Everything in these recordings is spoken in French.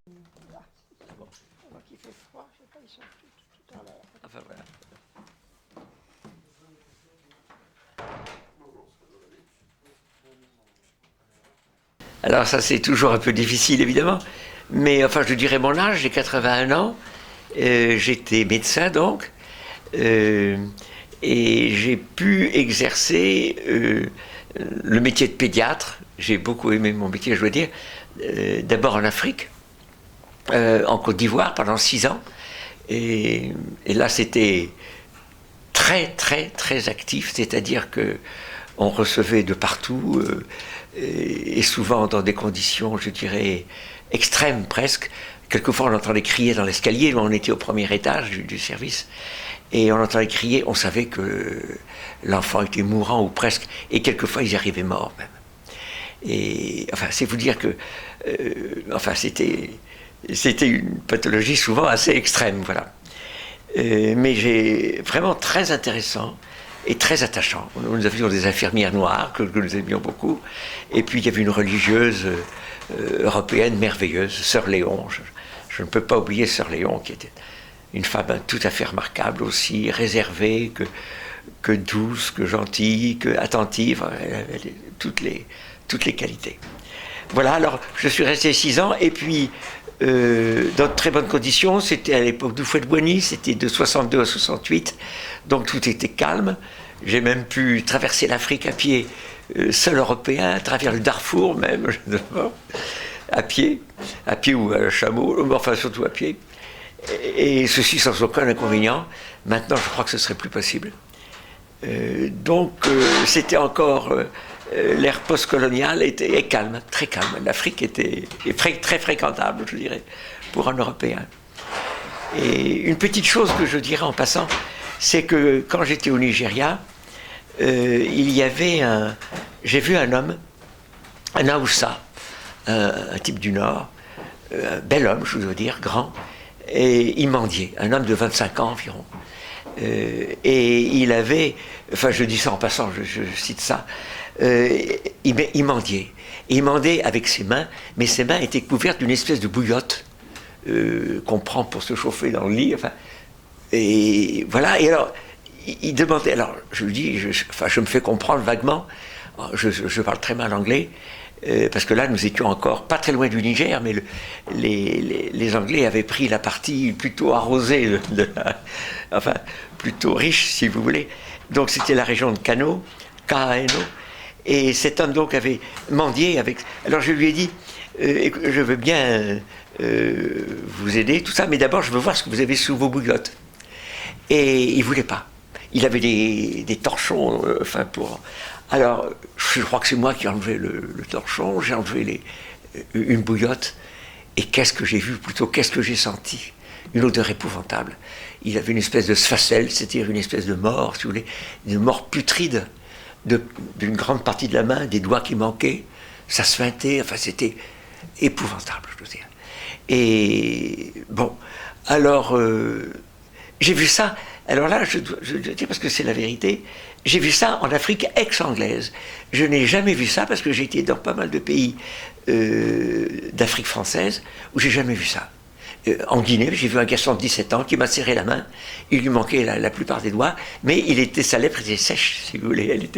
Là, bon. Donc il fait froid, je sais pas, ils sont tout en l'air. Enfin voilà. Alors ça c'est toujours un peu difficile évidemment, mais enfin je dirais mon âge, j'ai 81 ans, j'étais médecin donc, euh, et j'ai pu exercer le métier de pédiatre. J'ai beaucoup aimé mon métier, je dois dire, d'abord en Afrique, en Côte d'Ivoire pendant 6 ans, et là c'était très très très actif, c'est-à-dire que on recevait de partout et souvent dans des conditions, je dirais, extrêmes presque. Quelquefois, on entendait crier dans l'escalier. On était au premier étage du service et on entendait crier. On savait que l'enfant était mourant ou presque. Et quelquefois, ils y arrivaient morts même. Et enfin, c'est vous dire que, enfin, c'était une pathologie souvent assez extrême, voilà. Mais j'ai vraiment très intéressant et très attachant. Nous avions des infirmières noires que nous aimions beaucoup, et puis il y avait une religieuse européenne merveilleuse, Sœur Léon. Je ne peux pas oublier Sœur Léon, qui était une femme tout à fait remarquable aussi, réservée, que douce, que gentille, que attentive. Elle avait toutes les qualités. Voilà, alors je suis resté 6 ans, et puis dans de très bonnes conditions. C'était à l'époque du Fouet-de-Boigny, c'était de 62 à 68, donc tout était calme. J'ai même pu traverser l'Afrique à pied, seul européen, à travers le Darfour même, à pied ou à chameau, enfin surtout à pied. Et ceci sans aucun inconvénient. Maintenant, je crois que ce serait plus possible. Donc, c'était encore l'ère post-coloniale était calme, très calme. L'Afrique était très fréquentable, je dirais, pour un Européen. Et une petite chose que je dirais en passant, c'est que quand j'étais au Nigeria, il y avait j'ai vu un homme, un Haoussa, un type du Nord, un bel homme, je veux dire, grand, et il mendiait, un homme de 25 ans environ. Et il avait, enfin je dis ça en passant, je cite ça, il mendiait. Et il mendait avec ses mains, mais ses mains étaient couvertes d'une espèce de bouillotte qu'on prend pour se chauffer dans le lit. Enfin, et voilà, et alors, il demandait, alors je lui dis, je me fais comprendre vaguement, je parle très mal anglais, parce que là nous étions encore pas très loin du Niger, mais les Anglais avaient pris la partie plutôt arrosée, enfin plutôt riche si vous voulez. Donc c'était la région de Kano, K-A-N-O, et cet homme donc avait mendié avec. Alors je lui ai dit, je veux bien vous aider, tout ça, mais d'abord je veux voir ce que vous avez sous vos bouillottes. Et il voulait pas. Il avait des torchons, enfin pour. Alors, je crois que c'est moi qui ai enlevé le torchon, j'ai enlevé une bouillotte, et qu'est-ce que j'ai vu, plutôt qu'est-ce que j'ai senti? Une odeur épouvantable. Il avait une espèce de sphacelle, c'est-à-dire une espèce de mort, si vous voulez, une mort putride d'une grande partie de la main, des doigts qui manquaient, ça se feintait, enfin c'était épouvantable, je veux dire. Et bon, alors j'ai vu ça. Alors là, je dis parce que c'est la vérité, j'ai vu ça en Afrique ex-anglaise. Je n'ai jamais vu ça parce que j'ai été dans pas mal de pays d'Afrique française où j'ai jamais vu ça. En Guinée, j'ai vu un garçon de 17 ans qui m'a serré la main. Il lui manquait la plupart des doigts, mais sa lèvre était sèche, si vous voulez.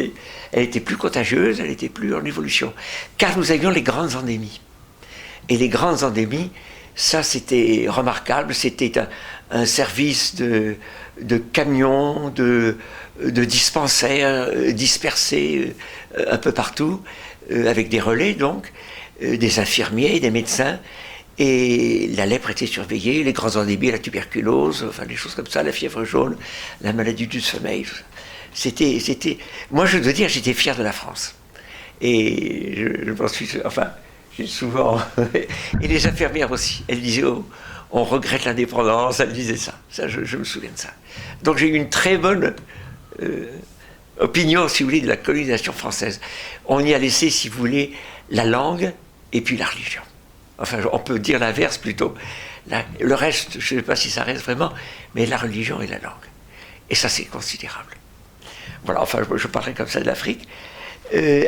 Elle était plus contagieuse, elle était plus en évolution. Car nous avions les grandes endémies. Et les grandes endémies, ça c'était remarquable. C'était un service de camions, de dispensaires dispersés un peu partout, avec des relais donc, des infirmiers, des médecins. Et la lèpre était surveillée, les grands endémies, la tuberculose, enfin des choses comme ça, la fièvre jaune, la maladie du sommeil. Moi je dois dire, j'étais fier de la France. Et je m'en suis, enfin, j'ai souvent, et les infirmières aussi, elles disaient, oh, on regrette l'indépendance, elles disaient ça. Ça, je me souviens de ça. Donc j'ai eu une très bonne opinion, si vous voulez, de la colonisation française. On y a laissé, si vous voulez, la langue et puis la religion. Enfin, on peut dire l'inverse plutôt. Le reste, je ne sais pas si ça reste vraiment, mais la religion et la langue. Et ça, c'est considérable. Voilà, enfin, je parlerai comme ça de l'Afrique.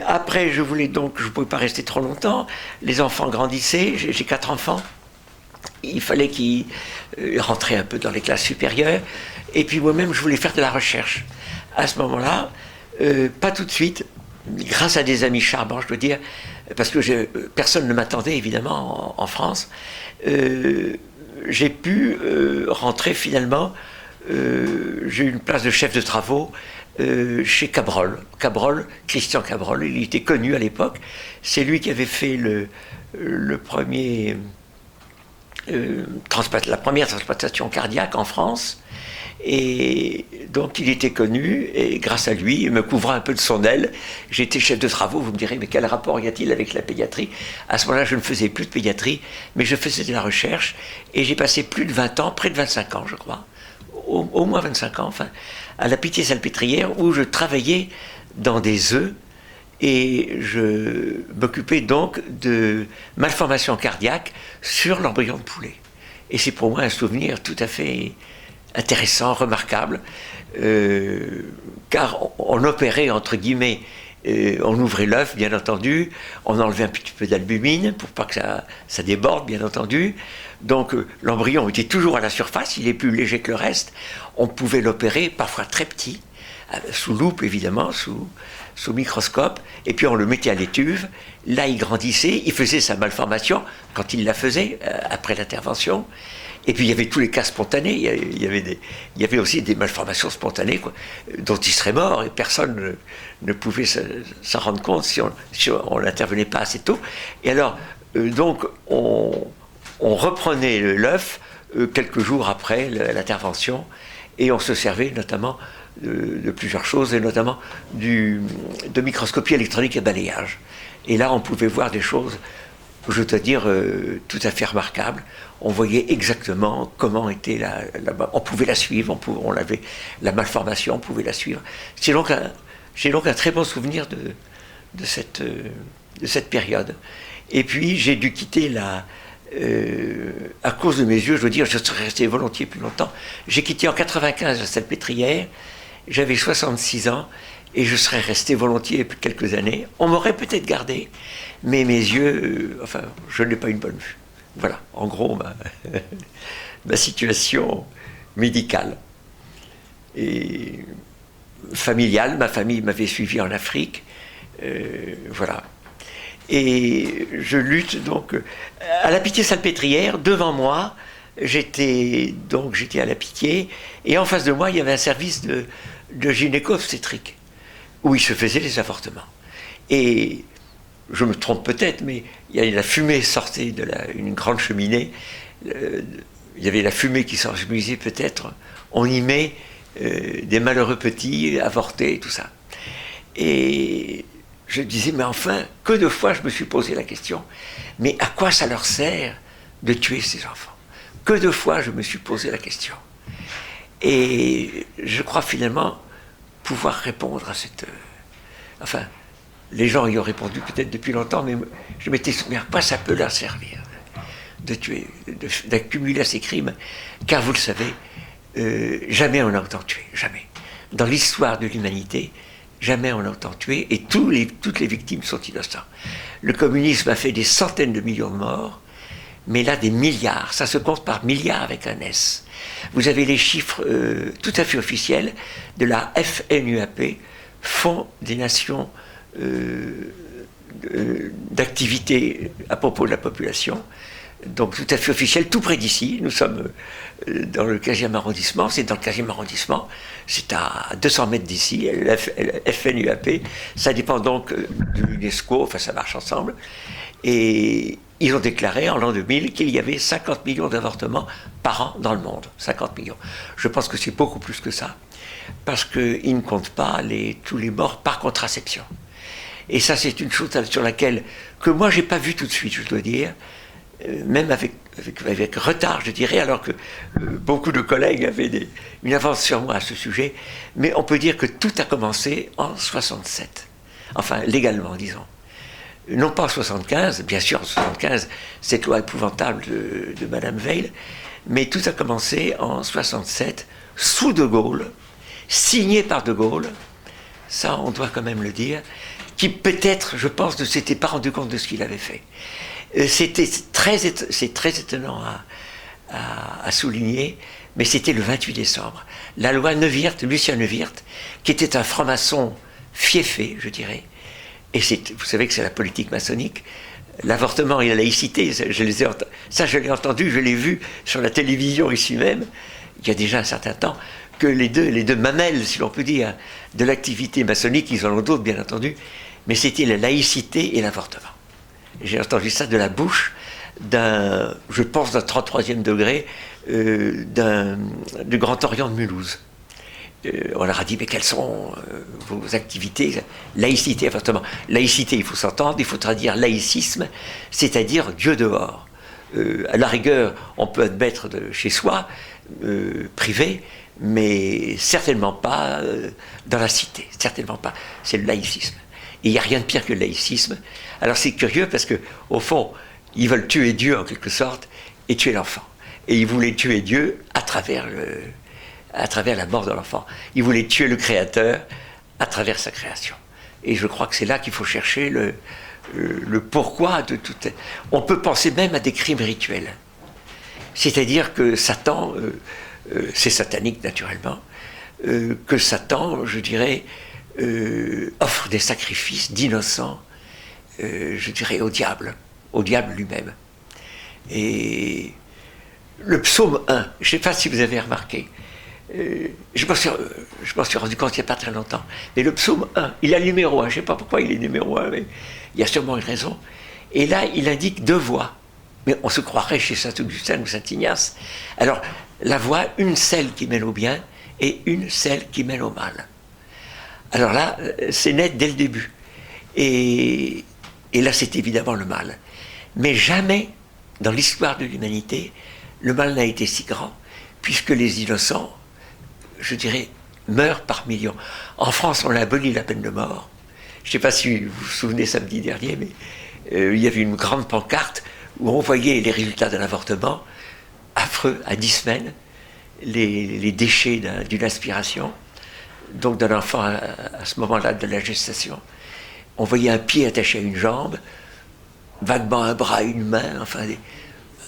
Après, je ne pouvais pas rester trop longtemps. Les enfants grandissaient, j'ai 4 enfants. il fallait qu'il rentrait un peu dans les classes supérieures. Et puis moi-même, je voulais faire de la recherche. À ce moment-là, pas tout de suite, grâce à des amis charmants, je dois dire, parce que personne ne m'attendait évidemment en France, j'ai pu rentrer finalement, j'ai eu une place de chef de travaux chez Cabrol. Christian Cabrol, il était connu à l'époque. C'est lui qui avait fait le premier, la première transplantation cardiaque en France. Et donc il était connu, et grâce à lui, me couvrant un peu de son aile, j'étais chef de travaux. Vous me direz, mais quel rapport y a-t-il avec la pédiatrie? À ce moment-là, je ne faisais plus de pédiatrie, mais je faisais de la recherche, et j'ai passé plus de 20 ans, près de 25 ans je crois, au moins 25 ans, enfin, à la Pitié-Salpêtrière, où je travaillais dans des œufs, et je m'occupais donc de malformations cardiaques sur l'embryon de poulet. Et c'est pour moi un souvenir tout à fait intéressant, remarquable, car on opérait, entre guillemets, on ouvrait l'œuf, bien entendu, on enlevait un petit peu d'albumine pour pas que ça déborde, bien entendu. Donc l'embryon était toujours à la surface, il est plus léger que le reste. On pouvait l'opérer, parfois très petit, sous loupe évidemment, sous microscope, et puis on le mettait à l'étuve. Là, il grandissait, il faisait sa malformation quand il la faisait, après l'intervention. Et puis il y avait tous les cas spontanés, il y avait aussi des malformations spontanées, quoi, dont il serait mort, et personne ne pouvait s'en rendre compte si on n'intervenait pas assez tôt. Et alors, donc, on reprenait l'œuf quelques jours après l'intervention, et on se servait notamment de plusieurs choses, et notamment de microscopie électronique et balayage. Et là, on pouvait voir des choses, je dois dire, tout à fait remarquables. On voyait exactement comment était on pouvait la suivre, on avait la malformation, on pouvait la suivre. J'ai donc un très bon souvenir de cette période. Et puis j'ai dû quitter à cause de mes yeux, je veux dire, je serais resté volontiers plus longtemps. J'ai quitté en 95 la Salpêtrière, j'avais 66 ans, et je serais resté volontiers quelques années. On m'aurait peut-être gardé, mais mes yeux, enfin, je n'ai pas une bonne vue. Voilà, en gros, ma situation médicale et familiale. Ma famille m'avait suivi en Afrique, voilà. Et je lutte donc à la Pitié-Salpêtrière. Devant moi, j'étais à la Pitié, et en face de moi, il y avait un service de gynéco-obstétrique où il se faisait les avortements. Et je me trompe peut-être, mais la fumée sortait une grande cheminée. Il y avait la fumée qui sortait, je me disais peut-être, on y met des malheureux petits avortés et tout ça. Et je disais, mais enfin, que de fois je me suis posé la question, mais à quoi ça leur sert de tuer ces enfants? Que de fois je me suis posé la question. Et je crois finalement pouvoir répondre à cette... enfin, les gens y ont répondu peut-être depuis longtemps, mais je m'étais dit, mais à quoi ça peut leur servir de tuer, d'accumuler ces crimes? Car vous le savez, jamais on n'a autant tué, jamais. Dans l'histoire de l'humanité, jamais on n'a autant tué, et toutes les victimes sont innocentes. Le communisme a fait des centaines de millions de morts, mais là des milliards, ça se compte par milliards avec un S. Vous avez les chiffres tout à fait officiels de la FNUAP, Fonds des Nations d'activité à propos de la population, donc tout à fait officiel, tout près d'ici. Nous sommes dans le 15e arrondissement, c'est dans le 15e arrondissement, c'est à 200 mètres d'ici, FNUAP, ça dépend donc de l'UNESCO, enfin ça marche ensemble, et ils ont déclaré en l'an 2000 qu'il y avait 50 millions d'avortements par an dans le monde, 50 millions. Je pense que c'est beaucoup plus que ça, parce qu'ils ne comptent pas tous les morts par contraception. Et ça, c'est une chose sur laquelle, que moi, j'ai pas vu tout de suite, je dois dire, même avec retard, je dirais, alors que beaucoup de collègues avaient une avance sur moi à ce sujet. Mais on peut dire que tout a commencé en 67. Enfin, légalement, disons. Non pas en 75, bien sûr, en 75, cette loi épouvantable de Madame Veil, mais tout a commencé en 67, sous De Gaulle, signé par De Gaulle, ça on doit quand même le dire, qui peut-être, je pense, ne s'était pas rendu compte de ce qu'il avait fait. C'est très étonnant à souligner, mais c'était le 28 décembre. La loi Neuwirth, Lucien Neuwirth, qui était un franc-maçon fiefé, je dirais, et vous savez que c'est la politique maçonnique, l'avortement et la laïcité, je l'ai entendu, je l'ai vu sur la télévision ici même, il y a déjà un certain temps, que les deux mamelles, si l'on peut dire, de l'activité maçonnique, ils en ont d'autres bien entendu, mais c'était la laïcité et l'avortement. J'ai entendu ça de la bouche je pense d'un 33e degré, du Grand Orient de Mulhouse. On leur a dit, mais quelles sont vos activités? Laïcité, avortement. Laïcité, il faut s'entendre, il faut traduire laïcisme, c'est-à-dire Dieu dehors. À la rigueur, on peut admettre de chez soi, privé, mais certainement pas dans la cité, certainement pas. C'est le laïcisme. Et il n'y a rien de pire que le laïcisme. Alors c'est curieux parce que, au fond, ils veulent tuer Dieu en quelque sorte et tuer l'enfant. Et ils voulaient tuer Dieu à travers la mort de l'enfant. Ils voulaient tuer le Créateur à travers sa création. Et je crois que c'est là qu'il faut chercher le pourquoi de tout. On peut penser même à des crimes rituels. C'est-à-dire que Satan, c'est satanique naturellement, que Satan, je dirais, offre des sacrifices d'innocents, je dirais, au diable lui-même. Et le psaume 1, je ne sais pas si vous avez remarqué, je m'en suis rendu compte il n'y a pas très longtemps, mais le psaume 1, il a le numéro 1, je ne sais pas pourquoi il est numéro 1, mais il y a sûrement une raison. Et là, il indique 2 voix. Mais on se croirait chez Saint-Augustin ou Saint-Ignace. Alors, la voix, une celle qui mène au bien et une celle qui mène au mal. Alors là, c'est net dès le début. Et là, c'est évidemment le mal. Mais jamais, dans l'histoire de l'humanité, le mal n'a été si grand, puisque les innocents, je dirais, meurent par millions. En France, on a aboli la peine de mort. Je ne sais pas si vous vous souvenez samedi dernier, mais il y avait une grande pancarte où on voyait les résultats d'un avortement, affreux, à 10 semaines, les déchets d'une aspiration, donc d'un enfant à ce moment-là de la gestation. On voyait un pied attaché à une jambe, vaguement un bras, une main, enfin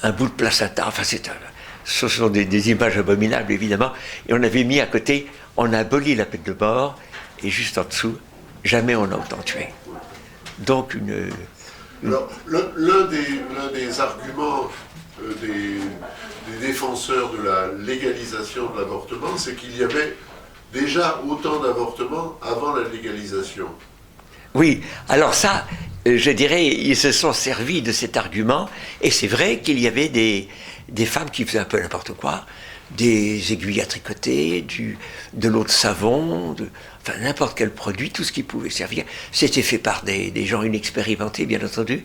un bout de placenta, enfin ce sont des images abominables évidemment, et on avait mis à côté, on a aboli la peine de mort, et juste en dessous, jamais on n'a autant tué. Donc Alors, l'un des arguments des défenseurs de la légalisation de l'avortement, c'est qu'il y avait déjà autant d'avortements avant la légalisation. Oui, alors ça, je dirais, ils se sont servis de cet argument, et c'est vrai qu'il y avait des femmes qui faisaient un peu n'importe quoi, des aiguilles à tricoter, de l'eau de savon, enfin n'importe quel produit, tout ce qui pouvait servir. C'était fait par des gens inexpérimentés, bien entendu,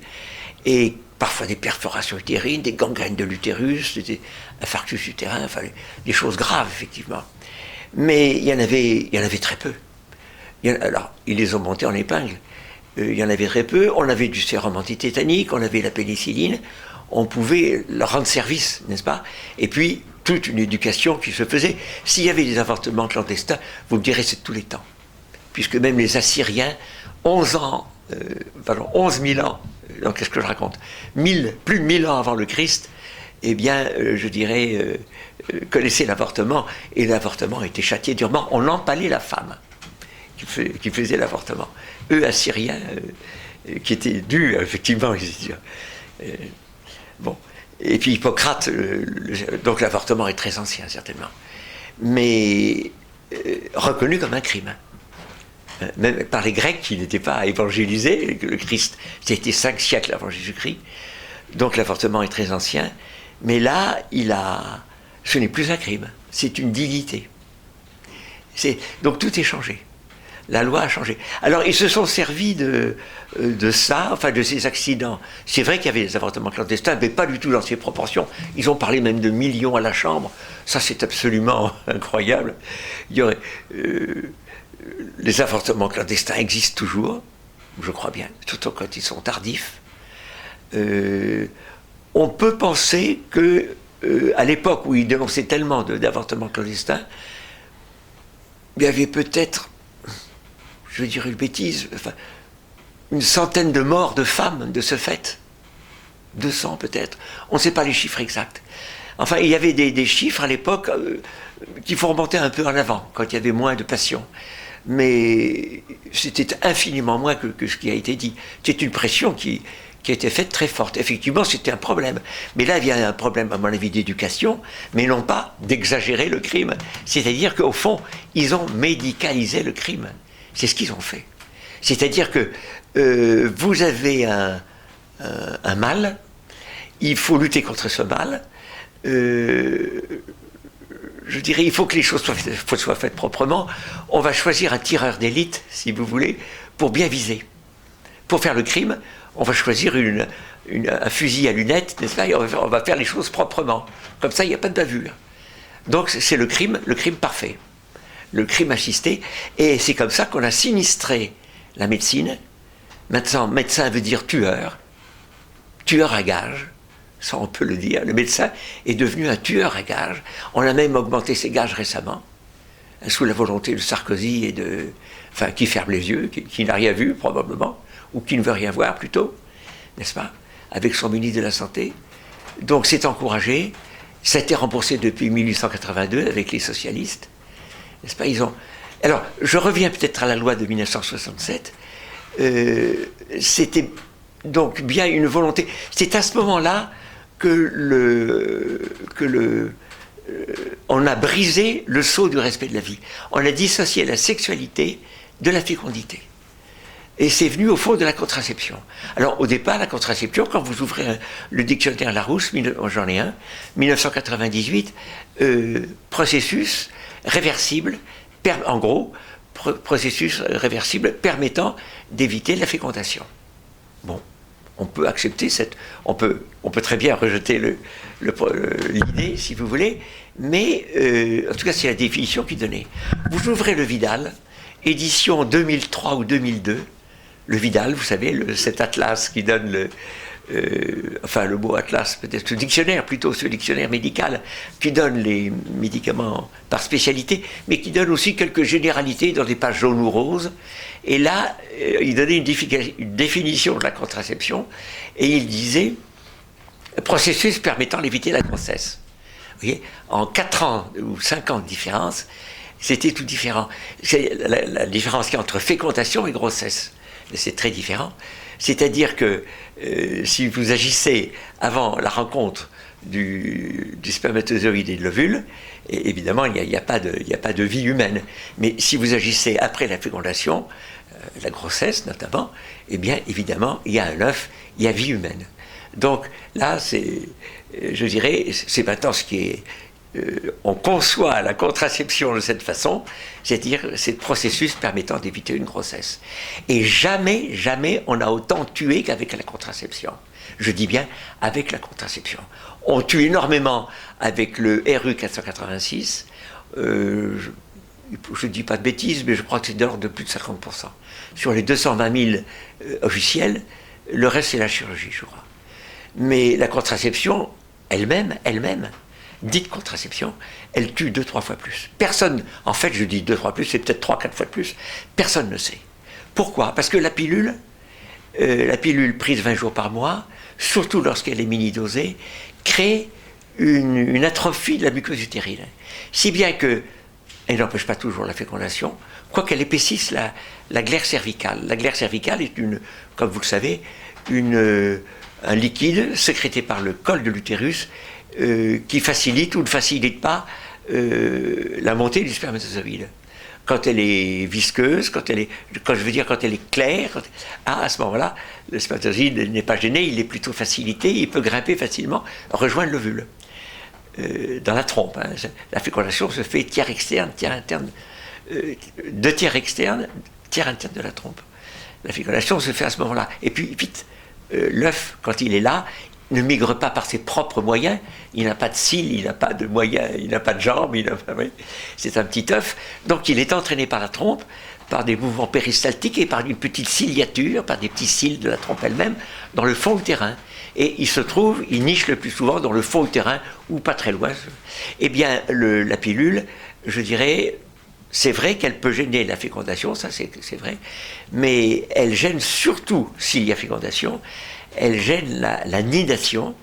et parfois des perforations utérines, des gangrènes de l'utérus, des infarctus utérins, enfin des choses graves, effectivement. Mais il y en avait très peu. Alors, ils les ont montés en épingle. Il y en avait très peu. On avait du sérum antitétanique, on avait la pénicilline. On pouvait leur rendre service, n'est-ce pas? Et puis, toute une éducation qui se faisait. S'il y avait des avortements clandestins, vous me direz, c'est de tous les temps. Puisque même les Assyriens, 11 000 ans, donc qu'est-ce que je raconte? Plus de 1000 ans avant le Christ, eh bien, je dirais, connaissaient l'avortement, et l'avortement était châtié durement. On empalait la femme qui faisait l'avortement. Eux, Assyriens, qui étaient dus, effectivement, bon. Et puis Hippocrate, donc l'avortement est très ancien, certainement, mais reconnu comme un crime. Même par les Grecs qui n'étaient pas évangélisés, le Christ, c'était 5 siècles avant Jésus-Christ, donc l'avortement est très ancien, mais là, ce n'est plus un crime, c'est une dignité. Donc tout est changé. La loi a changé. Alors, ils se sont servis de ça, enfin de ces accidents. C'est vrai qu'il y avait des avortements clandestins, mais pas du tout dans ces proportions. Ils ont parlé même de millions à la Chambre. Ça, c'est absolument incroyable. Il y aurait, les avortements clandestins existent toujours, je crois bien, surtout quand ils sont tardifs. On peut penser que, à l'époque où ils dénonçaient tellement d'avortements clandestins, il y avait peut-être, je vais dire une bêtise, enfin, une centaine de morts de femmes de ce fait. 200 peut-être. On ne sait pas les chiffres exacts. Enfin, il y avait des chiffres à l'époque qu'il faut remonter un peu en avant, quand il y avait moins de patients. Mais c'était infiniment moins que ce qui a été dit. C'est une pression qui a été faite très forte. Effectivement, c'était un problème. Mais là, il y a un problème, à mon avis, d'éducation, mais non pas d'exagérer le crime. C'est-à-dire qu'au fond, ils ont médicalisé le crime. C'est ce qu'ils ont fait. C'est-à-dire que vous avez un mal, il faut lutter contre ce mal. Je dirais, il faut que les choses soient faites proprement. On va choisir un tireur d'élite, si vous voulez, pour bien viser. Pour faire le crime, on va choisir un fusil à lunettes, n'est-ce pas, et on va faire les choses proprement. Comme ça, il n'y a pas de bavure. Donc, c'est le crime parfait. Le crime assisté. Et c'est comme ça qu'on a sinistré la médecine. Maintenant, médecin veut dire tueur. Tueur à gages. Ça, on peut le dire. Le médecin est devenu un tueur à gages. On a même augmenté ses gages récemment, sous la volonté de Sarkozy qui ferme les yeux, qui n'a rien vu probablement, ou qui ne veut rien voir plutôt, n'est-ce pas, avec son ministre de la Santé. Donc c'est encouragé. Ça a été remboursé depuis 1882 avec les socialistes, n'est-ce pas. Alors, je reviens peut-être à la loi de 1967. C'était donc bien une volonté. C'est à ce moment-là on a brisé le sceau du respect de la vie. On a dissocié la sexualité de la fécondité. Et c'est venu au fond de la contraception. Alors, au départ, la contraception, quand vous ouvrez le dictionnaire Larousse, j'en ai un, 1998, processus réversible, en gros, processus réversible permettant d'éviter la fécondation. Bon. On peut accepter on peut très bien rejeter l'idée, si vous voulez, mais en tout cas, c'est la définition qui est donnée. Vous ouvrez le Vidal, édition 2003 ou 2002, le Vidal, vous savez, cet atlas qui donne le mot atlas, peut-être le dictionnaire, plutôt ce dictionnaire médical, qui donne les médicaments par spécialité, mais qui donne aussi quelques généralités dans des pages jaunes ou roses. Et là, il donnait une définition de la contraception, et il disait processus permettant d'éviter la grossesse. Vous voyez, en 4 ans ou 5 ans de différence, c'était tout différent. C'est la différence qu'il y a entre fécondation et grossesse. C'est très différent. C'est-à-dire que si vous agissez avant la rencontre du spermatozoïde et de l'ovule, évidemment, il n'y a pas de vie humaine. Mais si vous agissez après la fécondation, la grossesse notamment, eh bien, évidemment, il y a un œuf, il y a vie humaine. Donc là, je dirais, c'est maintenant ce qui est... on conçoit la contraception de cette façon, c'est-à-dire c'est le processus permettant d'éviter une grossesse. Et jamais, jamais on a autant tué qu'avec la contraception. Je dis bien avec la contraception. On tue énormément avec le RU 486. Je ne dis pas de bêtises, mais je crois que c'est de l'ordre de plus de 50%. Sur les 220 000 officiels, le reste c'est la chirurgie, je crois. Mais la contraception elle-même, dite contraception, elle tue 2-3 fois plus. Personne, en fait je dis 2-3 plus, c'est peut-être 3-4 fois plus, personne ne sait. Pourquoi ? Parce que la pilule prise 20 jours par mois, surtout lorsqu'elle est mini-dosée, crée une atrophie de la muqueuse utérine. Si bien que, elle n'empêche pas toujours la fécondation, quoiqu'elle épaississe la glaire cervicale. La glaire cervicale est, comme vous le savez, un liquide sécrété par le col de l'utérus qui facilite ou ne facilite pas la montée du spermatozoïde. Quand elle est visqueuse, quand elle est claire, à ce moment-là, le spermatozoïde n'est pas gêné, il est plutôt facilité, il peut grimper facilement, rejoindre l'ovule. Dans la trompe, hein. La fécondation se fait tiers externe, tiers interne, deux tiers externe, tiers interne de la trompe. La fécondation se fait à ce moment-là. Et puis, vite, l'œuf, quand il est là, ne migre pas par ses propres moyens, il n'a pas de cils, il n'a pas de moyens, il n'a pas de jambes, oui. C'est un petit œuf, donc il est entraîné par la trompe, par des mouvements péristaltiques et par une petite ciliature, par des petits cils de la trompe elle-même, dans le fond utérin. Et il niche le plus souvent dans le fond utérin, ou pas très loin. Eh bien, la pilule, je dirais, c'est vrai qu'elle peut gêner la fécondation, ça c'est vrai, mais elle gêne surtout, s'il y a fécondation, elle gêne la nidation,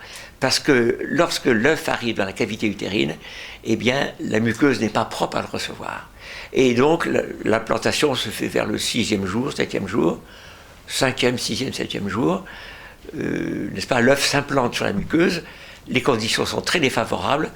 Parce que lorsque l'œuf arrive dans la cavité utérine, eh bien, la muqueuse n'est pas propre à le recevoir. Et donc, l'implantation se fait vers le 6e jour, 7e jour, 5e, 6e, 7e jour. N'est-ce pas, l'œuf s'implante sur la muqueuse, les conditions sont très défavorables,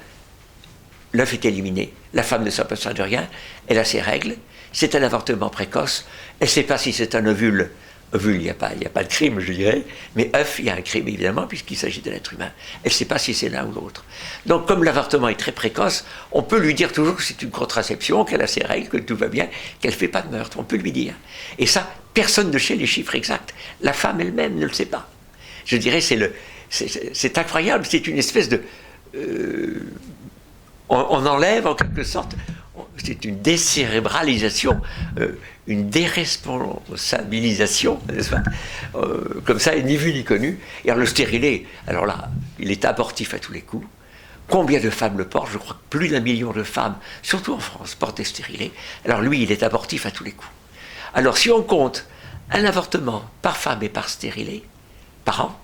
l'œuf est éliminé, la femme ne s'aperçoit de rien, elle a ses règles, c'est un avortement précoce, elle ne sait pas si c'est un ovule. Ovule, il n'y a pas de crime, je dirais, mais œuf, il y a un crime, évidemment, puisqu'il s'agit de l'être humain. Elle ne sait pas si c'est l'un ou l'autre. Donc, comme l'avortement est très précoce, on peut lui dire toujours que c'est une contraception, qu'elle a ses règles, que tout va bien, qu'elle ne fait pas de meurtre. On peut lui dire. Et ça, personne ne sait les chiffres exacts. La femme elle-même ne le sait pas. Je dirais, c'est incroyable, c'est une espèce de... on enlève, en quelque sorte... C'est une décérébralisation, une déresponsabilisation, n'est-ce pas, comme ça, ni vu ni connu. Et alors le stérilet, alors là, il est abortif à tous les coups. Combien de femmes le portent? Je crois que plus d'1 million de femmes, surtout en France, portent des stérilets. Alors lui, il est abortif à tous les coups. Alors si on compte un avortement par femme et par stérilet, par an,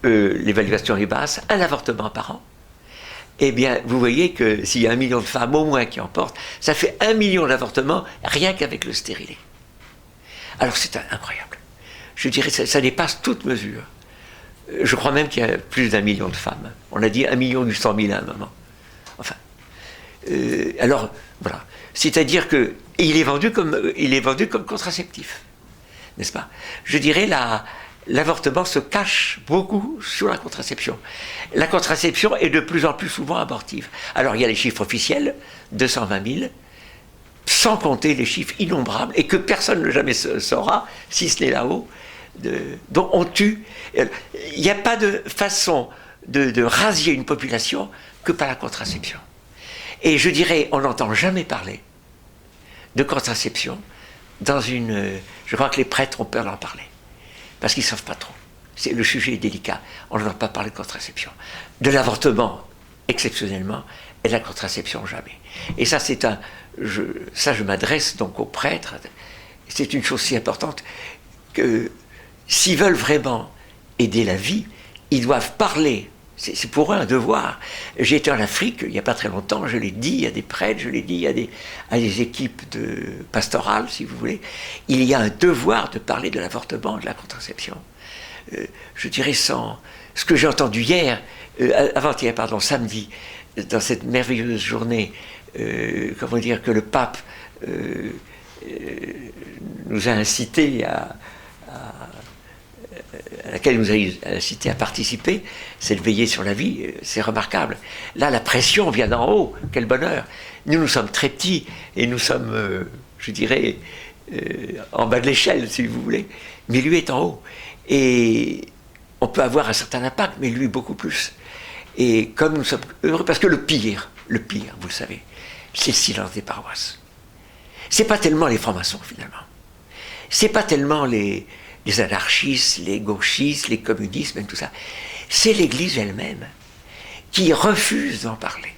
l'évaluation est basse, un avortement par an, eh bien, vous voyez que s'il y a 1 million de femmes au moins qui en portent, ça fait 1 million d'avortements rien qu'avec le stérilet. Alors c'est incroyable. Je dirais que ça dépasse toute mesure. Je crois même qu'il y a plus d'1 million de femmes. On a dit 1 800 000 à un moment. Enfin, alors, voilà. C'est-à-dire qu'il est vendu comme contraceptif. N'est-ce pas? Je dirais l'avortement se cache beaucoup sous la contraception. La contraception est de plus en plus souvent abortive. Alors il y a les chiffres officiels, 220 000, sans compter les chiffres innombrables, et que personne ne jamais saura, si ce n'est là-haut, dont on tue. Il n'y a pas de façon de rasier une population que par la contraception. Et je dirais, on n'entend jamais parler de contraception dans une... Je crois que les prêtres ont peur d'en parler. Parce qu'ils ne savent pas trop. Le sujet est délicat. On ne va pas parler de contraception. De l'avortement, exceptionnellement, et de la contraception, jamais. Et ça, je m'adresse donc aux prêtres. C'est une chose si importante que s'ils veulent vraiment aider la vie, ils doivent parler. C'est pour eux un devoir. J'ai été en Afrique il n'y a pas très longtemps, je l'ai dit à des prêtres, je l'ai dit à des équipes pastorales, si vous voulez. Il y a un devoir de parler de l'avortement, de la contraception. Je dirais sans... Ce que j'ai entendu hier, avant-hier, pardon, samedi, dans cette merveilleuse journée, comment dire, que le pape nous a incités à laquelle nous a incité à participer, c'est de veiller sur la vie, c'est remarquable. Là, la pression vient d'en haut, quel bonheur. Nous sommes très petits et nous sommes, je dirais, en bas de l'échelle, si vous voulez, mais lui est en haut. Et on peut avoir un certain impact, mais lui beaucoup plus. Et comme nous sommes heureux, parce que le pire, vous le savez, c'est le silence des paroisses. C'est pas tellement les francs-maçons, finalement. C'est pas tellement les anarchistes, les gauchistes, les communistes, même tout ça. C'est l'Église elle-même qui refuse d'en parler.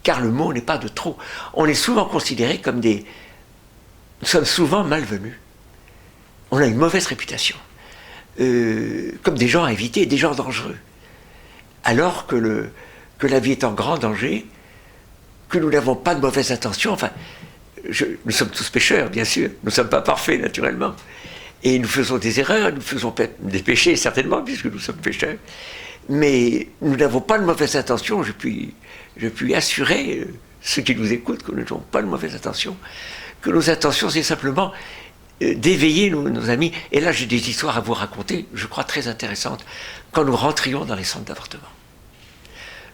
Car le mot n'est pas de trop. On est souvent considérés comme nous sommes souvent malvenus. On a une mauvaise réputation. Comme des gens à éviter, des gens dangereux. Alors que la vie est en grand danger, que nous n'avons pas de mauvaises intentions. Enfin, nous sommes tous pécheurs, bien sûr. Nous ne sommes pas parfaits, naturellement. Et nous faisons des erreurs, nous faisons des péchés, certainement, puisque nous sommes pécheurs. Mais nous n'avons pas de mauvaises intentions. Je puis assurer ceux qui nous écoutent que nous n'avons pas de mauvaises intentions. Que nos intentions, c'est simplement d'éveiller nos amis. Et là, j'ai des histoires à vous raconter, je crois très intéressantes, quand nous rentrions dans les centres d'avortement.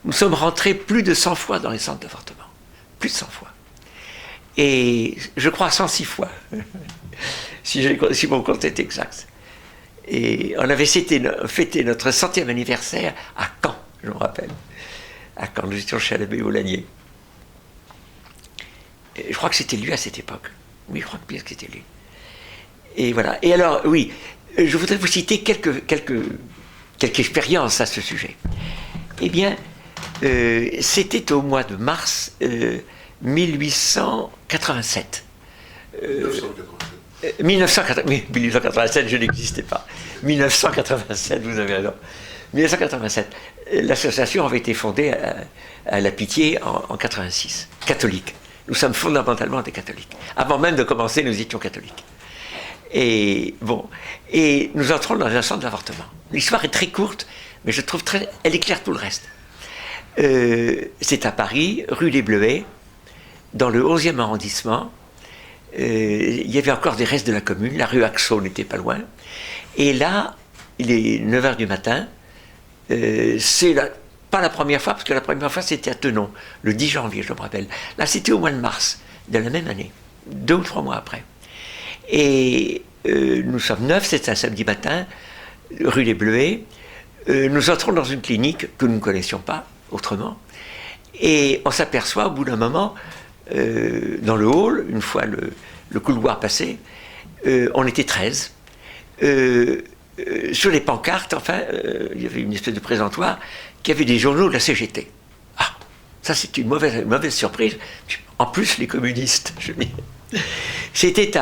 Nous sommes rentrés plus de 100 fois dans les centres d'avortement. Plus de 100 fois. Et je crois 106 fois. si mon compte est exact. Et on avait fêté notre 100e anniversaire à Caen, je me rappelle. À Caen, nous étions chez l'abbé Aulagnier. Je crois que c'était lui à cette époque. Oui, je crois bien que c'était lui. Et voilà. Et alors, oui, je voudrais vous citer quelques expériences à ce sujet. Eh bien, c'était au mois de mars 1887. 1887, je n'existais pas. 1987, vous avez raison. 1987. L'association avait été fondée à la Pitié en 86, catholique. Nous sommes fondamentalement des catholiques. Avant même de commencer, nous étions catholiques. Et bon, et nous entrons dans un centre d'avortement. L'histoire est très courte, mais je trouve elle éclaire tout le reste. C'est à Paris, rue des Bleuets, dans le 11e arrondissement. Il y avait encore des restes de la commune, la rue Axo n'était pas loin. Et là, il est 9h du matin. C'est pas la première fois, parce que la première fois c'était à Tenon, le 10 janvier, je me rappelle. Là, c'était au mois de mars de la même année, 2 ou 3 mois après. Et nous sommes 9, c'est un samedi matin, rue des Bleuets. Nous entrons dans une clinique que nous ne connaissions pas autrement. Et on s'aperçoit au bout d'un moment, dans le hall, une fois le couloir passé, on était 13. Sur les pancartes, enfin, il y avait une espèce de présentoir qui avait des journaux de la CGT. Ah, ça c'est une mauvaise surprise. En plus, les communistes. C'était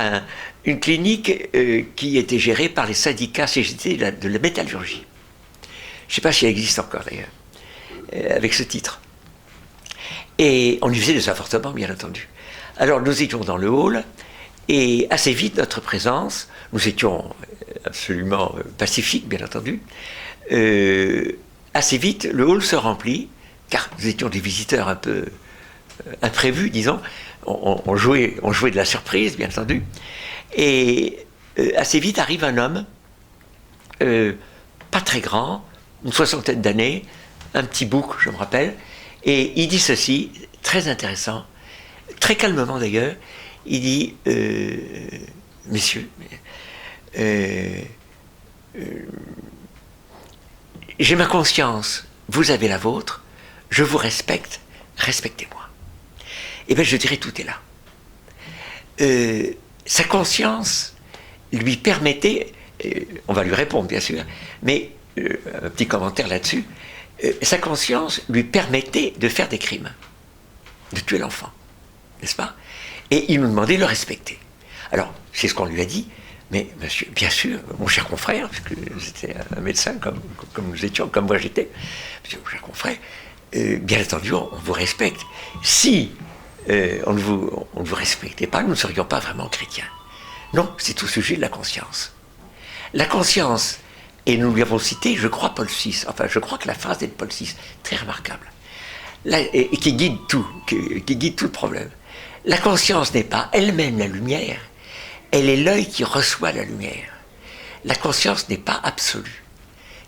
une clinique qui était gérée par les syndicats CGT de la métallurgie. Je ne sais pas si elle existe encore d'ailleurs, avec ce titre. Et on y faisait des avortements, bien entendu. Alors nous étions dans le hall, et assez vite, notre présence, nous étions absolument pacifiques, bien entendu, assez vite, le hall se remplit, car nous étions des visiteurs un peu imprévus, disons, on jouait de la surprise, bien entendu, et assez vite arrive un homme, pas très grand, une 60aine d'années, un petit bouc, je me rappelle, et il dit ceci, très intéressant, très calmement d'ailleurs, il dit, messieurs, j'ai ma conscience, vous avez la vôtre, je vous respecte, respectez-moi. Eh bien, je dirais tout est là. Sa conscience lui permettait, on va lui répondre bien sûr, mais un petit commentaire là-dessus, sa conscience lui permettait de faire des crimes, de tuer l'enfant, n'est-ce pas? Et il nous demandait de le respecter. Alors, c'est ce qu'on lui a dit, mais monsieur, bien sûr, mon cher confrère, parce que c'était un médecin comme nous étions, comme moi j'étais, monsieur, mon cher confrère, bien entendu, on vous respecte. Si on ne vous respectait pas, nous ne serions pas vraiment chrétiens. Non, c'est au sujet de la conscience. La conscience, et nous lui avons cité, je crois, Paul VI, enfin, je crois que la phrase est de Paul VI, très remarquable, là, et qui guide tout, qui guide tout le problème. La conscience n'est pas elle-même la lumière, elle est l'œil qui reçoit la lumière. La conscience n'est pas absolue.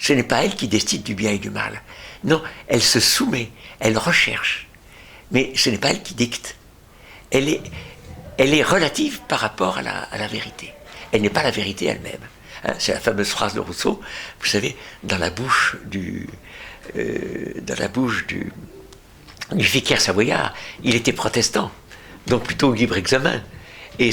Ce n'est pas elle qui décide du bien et du mal. Non, elle se soumet, elle recherche. Mais ce n'est pas elle qui dicte. Elle est relative par rapport à la vérité. Elle n'est pas la vérité elle-même. Hein, c'est la fameuse phrase de Rousseau, vous savez, dans la bouche du vicaire savoyard, il était protestant, donc plutôt au libre examen. Et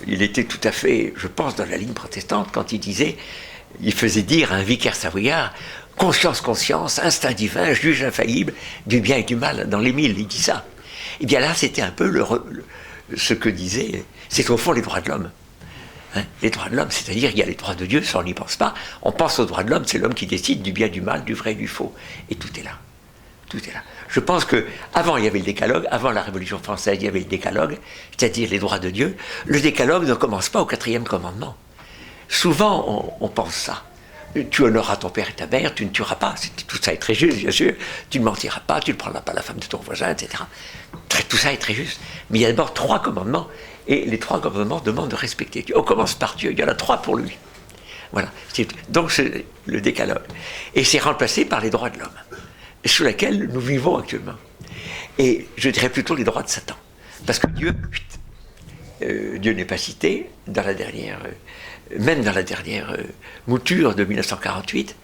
il était tout à fait, je pense, dans la ligne protestante quand il faisait dire à un vicaire savoyard, conscience, conscience, instinct divin, juge infaillible du bien et du mal dans les mille, il dit ça. Et bien là, c'était un peu ce que disait, c'est au fond les droits de l'homme. Hein, les droits de l'homme, c'est-à-dire il y a les droits de Dieu, ça on n'y pense pas, on pense aux droits de l'homme, c'est l'homme qui décide du bien, du mal, du vrai, du faux. Et tout est là. Tout est là. Je pense qu'avant il y avait le décalogue, avant la Révolution française il y avait le décalogue, c'est-à-dire les droits de Dieu. Le décalogue ne commence pas au 4e commandement. Souvent on pense ça. Tu honoreras ton père et ta mère, tu ne tueras pas, tout ça est très juste bien sûr, tu ne mentiras pas, tu ne prendras pas la femme de ton voisin, etc. Tout ça est très juste. Mais il y a d'abord 3 commandements, et les 3 commandements demandent de respecter Dieu. On commence par Dieu, il y en a 3 pour lui. Voilà. Donc c'est le décalogue. Et c'est remplacé par les droits de l'homme, sous lesquels nous vivons actuellement. Et je dirais plutôt les droits de Satan. Parce que Dieu n'est pas cité dans la dernière, même dans la dernière mouture de 1948.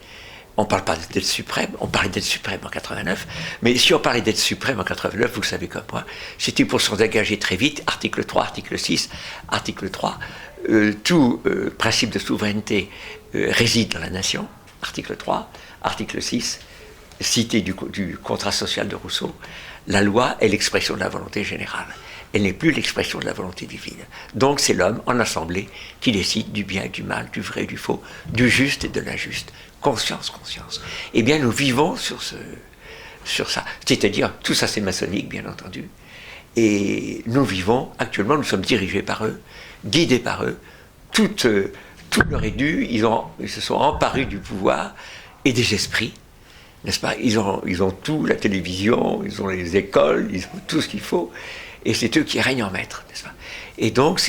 On ne parle pas d'être suprême, on parlait d'être suprême en 89, mais si on parlait d'être suprême en 89, vous le savez comme moi, c'était pour s'en engager très vite, article 3, article 6, article 3, tout principe de souveraineté réside dans la nation, article 3, article 6, cité du contrat social de Rousseau, la loi est l'expression de la volonté générale. elle n'est plus l'expression de la volonté divine. Donc c'est l'homme en assemblée qui décide du bien et du mal, du vrai et du faux, du juste et de l'injuste. Conscience, conscience. Eh bien, nous vivons sur ça. C'est-à-dire, tout ça c'est maçonnique, bien entendu. Et nous vivons, actuellement, nous sommes dirigés par eux, guidés par eux. Tout leur est dû, ils se sont emparés du pouvoir et des esprits, n'est-ce pas? Ils ont tout, la télévision, ils ont les écoles, ils ont tout ce qu'il faut, et c'est eux qui règnent en maître, n'est-ce pas? Et donc,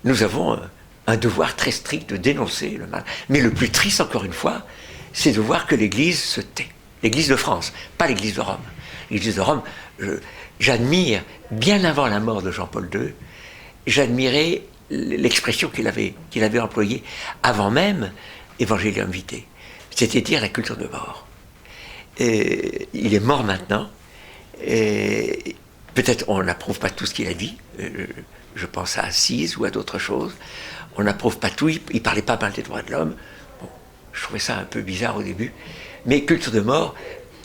nous avons un devoir très strict de dénoncer le mal. Mais le plus triste, encore une fois, c'est de voir que l'Église se tait. L'Église de France, pas l'Église de Rome. L'Église de Rome, j'admire, bien avant la mort de Jean-Paul II, j'admirais l'expression qu'il avait employée avant même Evangelium Vitae, c'est-à-dire la culture de mort. Il est mort maintenant, et peut-être on n'approuve pas tout ce qu'il a dit, je pense à Assise ou à d'autres choses, on n'approuve pas tout, il parlait pas mal des droits de l'homme, bon, je trouvais ça un peu bizarre au début, mais culture de mort,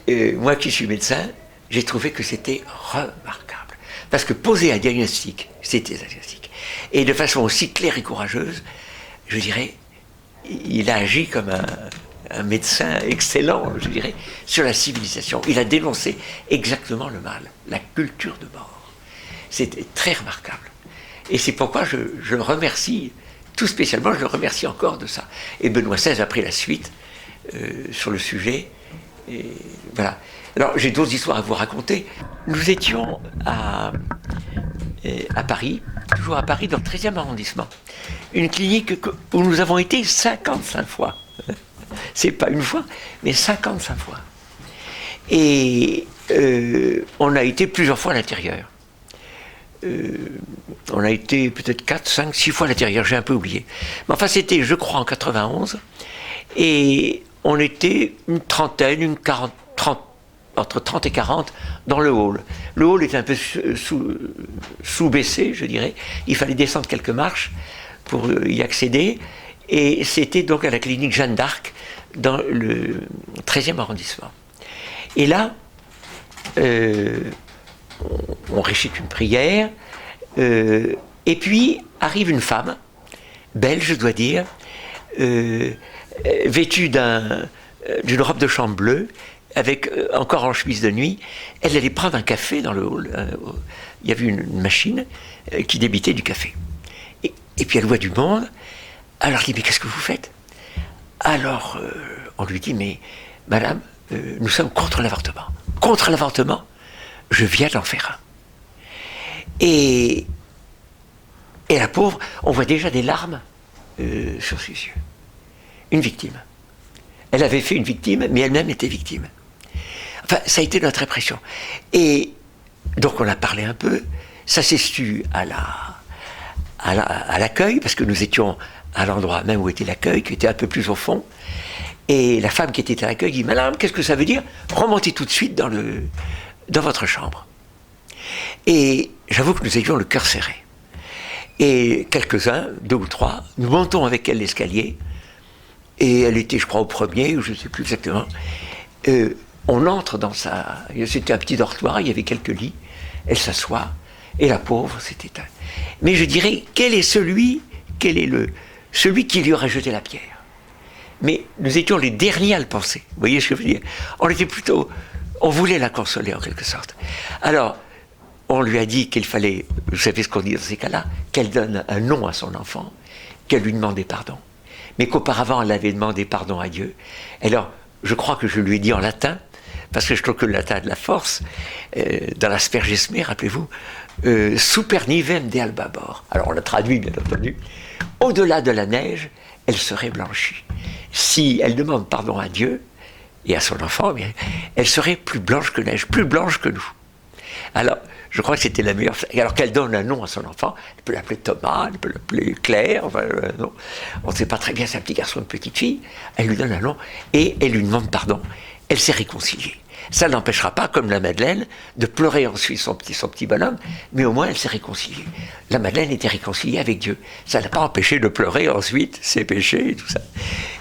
moi qui suis médecin, j'ai trouvé que c'était remarquable, parce que poser un diagnostic, c'était un diagnostic, et de façon aussi claire et courageuse, je dirais, il a agi comme un médecin excellent, je dirais, sur la civilisation. Il a dénoncé exactement le mal, la culture de mort. C'était très remarquable. Et c'est pourquoi je le remercie, tout spécialement, je le remercie encore de ça. Et Benoît XVI a pris la suite sur le sujet. Et voilà. Alors, j'ai d'autres histoires à vous raconter. Nous étions à Paris, toujours à Paris, dans le 13e arrondissement. Une clinique où nous avons été 55 fois. C'est pas une fois, mais 55 fois. Et on a été plusieurs fois à l'intérieur. On a été peut-être 4, 5, 6 fois à l'intérieur, j'ai un peu oublié. Mais enfin, c'était, je crois, en 91. Et on était une trentaine, une 40, 30, entre 30 et 40 dans le hall. Le hall était un peu sous-baissé, je dirais. Il fallait descendre quelques marches pour y accéder. Et c'était donc à la clinique Jeanne d'Arc, dans le 13e arrondissement. Et là, on récite une prière, et puis arrive une femme, belge, je dois dire, vêtue d'une robe de chambre bleue, avec encore en chemise de nuit. Elle allait prendre un café dans le hall. Il y avait une machine qui débitait du café. Et puis elle voit du monde. Alors elle dit, mais qu'est-ce que vous faites? Alors on lui dit, mais madame, nous sommes contre l'avortement. Contre l'avortement, je viens d'en faire un. Et la pauvre, on voit déjà des larmes sur ses yeux. Une victime. Elle avait fait une victime, mais elle-même était victime. Enfin, ça a été notre impression. Et donc on a parlé un peu, ça s'est su à l'accueil, parce que nous étions à l'endroit même où était l'accueil, qui était un peu plus au fond. Et la femme qui était à l'accueil dit, madame, qu'est-ce que ça veut dire? Remontez tout de suite dans votre chambre. Et j'avoue que nous avions le cœur serré. Et quelques-uns, 2 ou 3, nous montons avec elle l'escalier, et elle était, je crois, au premier, ou je ne sais plus exactement. On entre dans c'était un petit dortoir, il y avait quelques lits, elle s'assoit, et la pauvre s'est éteinte. Mais je dirais, quel est celui qui lui aurait jeté la pierre? Mais nous étions les derniers à le penser. Vous voyez ce que je veux dire? On voulait la consoler en quelque sorte. Alors, on lui a dit qu'il fallait, vous savez ce qu'on dit dans ces cas-là, qu'elle donne un nom à son enfant, qu'elle lui demandait pardon. Mais qu'auparavant, elle avait demandé pardon à Dieu. Alors, je crois que je lui ai dit en latin, parce que je trouve que le latin a de la force, dans l'aspergesme, rappelez-vous, super nivem de albabor. Alors, on l'a traduit, bien entendu. Au-delà de la neige, elle serait blanchie. Si elle demande pardon à Dieu et à son enfant, eh bien, elle serait plus blanche que neige, plus blanche que nous. Alors, je crois que c'était la meilleure. Alors qu'elle donne un nom à son enfant, elle peut l'appeler Thomas, elle peut l'appeler Claire, enfin, non. On ne sait pas très bien, c'est un petit garçon, une petite fille. Elle lui donne un nom et elle lui demande pardon. Elle s'est réconciliée. Ça n'empêchera pas, comme la Madeleine, de pleurer ensuite son petit bonhomme, mais au moins elle s'est réconciliée. La Madeleine était réconciliée avec Dieu. Ça n'a pas empêché de pleurer ensuite ses péchés et tout ça.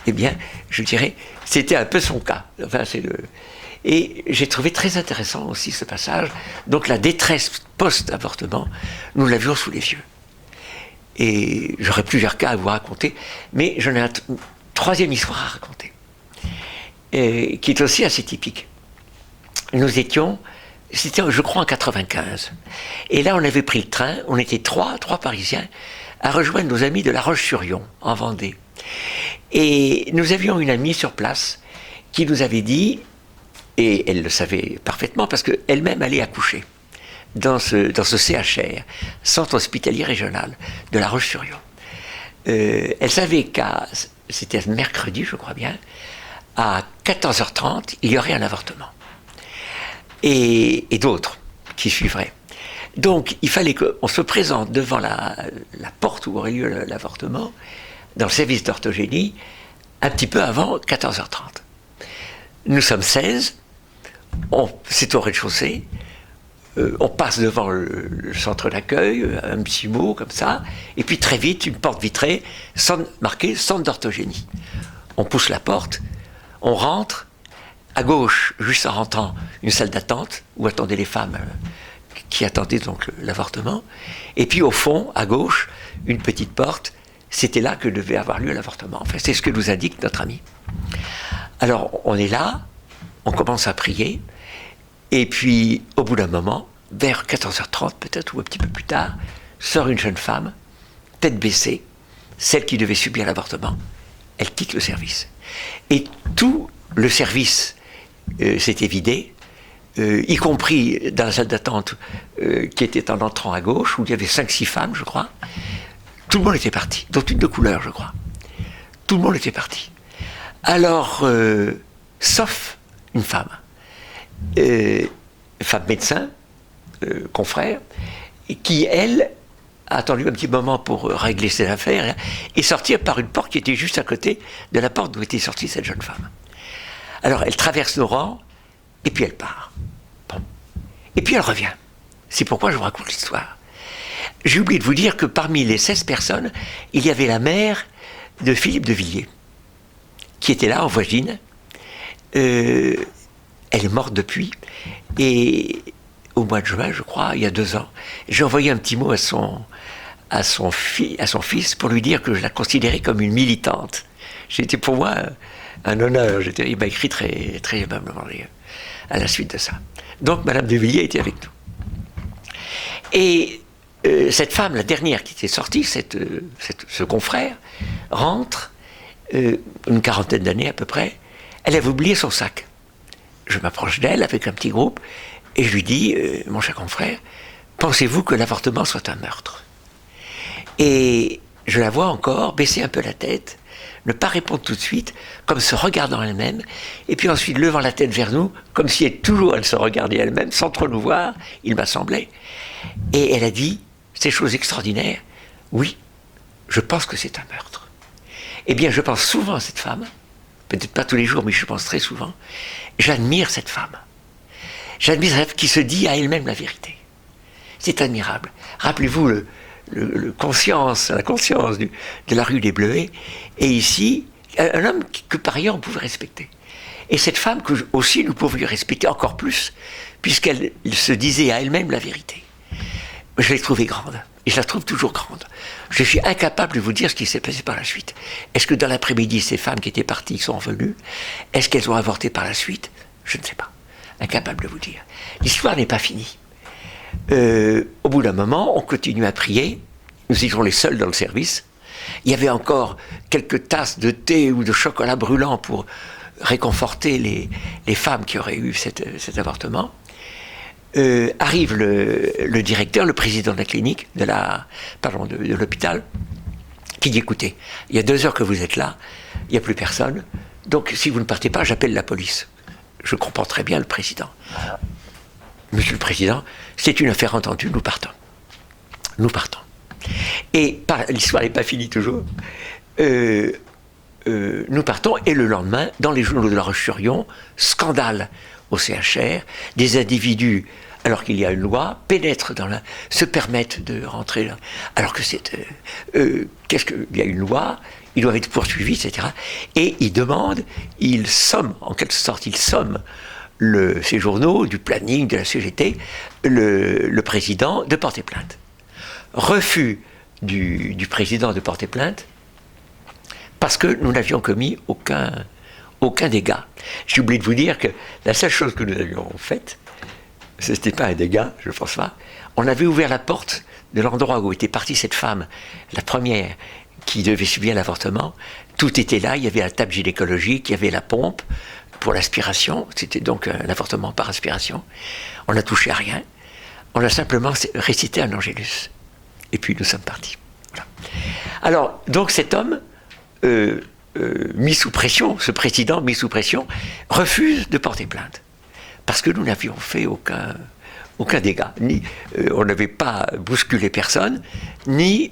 Eh bien, je dirais, c'était un peu son cas. Enfin, Et j'ai trouvé très intéressant aussi ce passage. Donc la détresse post-avortement, nous l'avions sous les yeux. Et j'aurais plusieurs cas à vous raconter, mais j'en ai une troisième histoire à raconter, qui est aussi assez typique. Nous étions, c'était je crois en 95, et là on avait pris le train, on était trois Parisiens, à rejoindre nos amis de La Roche-sur-Yon, en Vendée. Et nous avions une amie sur place qui nous avait dit, et elle le savait parfaitement parce qu'elle-même allait accoucher dans ce CHR, Centre Hospitalier Régional de La Roche-sur-Yon. Elle savait c'était mercredi, je crois bien, à 14h30, il y aurait un avortement. Et d'autres qui suivraient. Donc, il fallait qu'on se présente devant la porte où aurait lieu l'avortement, dans le service d'orthogénie, un petit peu avant 14h30. Nous sommes 16, c'est au rez-de-chaussée, on passe devant le centre d'accueil, un petit mot comme ça, et puis très vite, une porte vitrée, marquée centre d'orthogénie. On pousse la porte, on rentre, à gauche, juste en rentrant, une salle d'attente, où attendaient les femmes qui attendaient donc l'avortement, et puis au fond, à gauche, une petite porte, c'était là que devait avoir lieu l'avortement. Enfin, c'est ce que nous indique notre ami. Alors, on est là, on commence à prier, et puis, au bout d'un moment, vers 14h30 peut-être, ou un petit peu plus tard, sort une jeune femme, tête baissée, celle qui devait subir l'avortement. Elle quitte le service. Et tout le service s'était vidé, y compris dans la salle d'attente qui était en entrant à gauche, où il y avait 5-6 femmes, je crois. Tout le monde était parti, dont une de couleur, je crois. Tout le monde était parti. Alors, sauf une femme médecin, confrère, qui, elle, a attendu un petit moment pour régler ses affaires, et sortir par une porte qui était juste à côté de la porte d'où était sortie cette jeune femme. Alors, elle traverse nos rangs, et puis elle part. Bon. Et puis elle revient. C'est pourquoi je vous raconte l'histoire. J'ai oublié de vous dire que parmi les 16 personnes, il y avait la mère de Philippe de Villiers, qui était là, en voisine. Elle est morte depuis. Et au mois de juin, je crois, il y a 2 ans, j'ai envoyé un petit mot à son fils pour lui dire que je la considérais comme une militante. C'était pour moi un honneur. Il m'a écrit très, très aimablement à la suite de ça. Donc, Madame de Villiers était avec nous. Et cette femme, la dernière qui était sortie, ce confrère, rentre, une quarantaine d'années à peu près, elle avait oublié son sac. Je m'approche d'elle avec un petit groupe et je lui dis, mon cher confrère, pensez-vous que l'avortement soit un meurtre? Et je la vois encore baisser un peu la tête, ne pas répondre tout de suite, comme se regardant elle-même, et puis ensuite levant la tête vers nous, comme si elle se regardait elle-même, sans trop nous voir, il m'a semblé. Et elle a dit ces choses extraordinaires, oui, je pense que c'est un meurtre. Eh bien, je pense souvent à cette femme, peut-être pas tous les jours, mais je pense très souvent. J'admire cette femme. J'admire cette femme qui se dit à elle-même la vérité. C'est admirable. Rappelez-vous la conscience de la rue des Bleuets, et ici, un homme que par ailleurs on pouvait respecter. Et cette femme que aussi nous pouvions respecter encore plus, puisqu'elle se disait à elle-même la vérité. Je l'ai trouvée grande, et je la trouve toujours grande. Je suis incapable de vous dire ce qui s'est passé par la suite. Est-ce que dans l'après-midi, ces femmes qui étaient parties sont revenues? Est-ce qu'elles ont avorté par la suite? Je ne sais pas. Incapable de vous dire. L'histoire n'est pas finie. Au bout d'un moment, on continue à prier. Nous étions les seuls dans le service. Il y avait encore quelques tasses de thé ou de chocolat brûlant pour réconforter les femmes qui auraient eu cet avortement. Arrive le directeur, le président de la clinique, de l'hôpital, qui dit, écoutez, il y a 2 heures que vous êtes là, il n'y a plus personne, donc si vous ne partez pas, j'appelle la police. Je comprends très bien le président. Monsieur le président, c'est une affaire entendue, nous partons. Nous partons. Et l'histoire n'est pas finie toujours. Nous partons, et le lendemain, dans les journaux de La Roche-sur-Yon, scandale au CHR, des individus, alors qu'il y a une loi, pénètrent se permettent de rentrer là, alors que il y a une loi, ils doivent être poursuivis, etc. Et ils somment, en quelque sorte, ils somment ces journaux, du planning, de la CGT, le président de porter plainte. Refus du président de porter plainte parce que nous n'avions commis aucun dégât. J'ai oublié de vous dire que la seule chose que nous avions faite, ce n'était pas un dégât, je ne pense pas, on avait ouvert la porte de l'endroit où était partie cette femme, la première qui devait subir l'avortement. Tout était là, il y avait la table gynécologique, il y avait la pompe pour l'aspiration, c'était donc un avortement par aspiration. On n'a touché à rien, on a simplement récité un Angélus. Et puis nous sommes partis. Voilà. Alors, donc cet homme, mis sous pression, ce président mis sous pression, refuse de porter plainte. Parce que nous n'avions fait aucun dégât. On n'avait pas bousculé personne, ni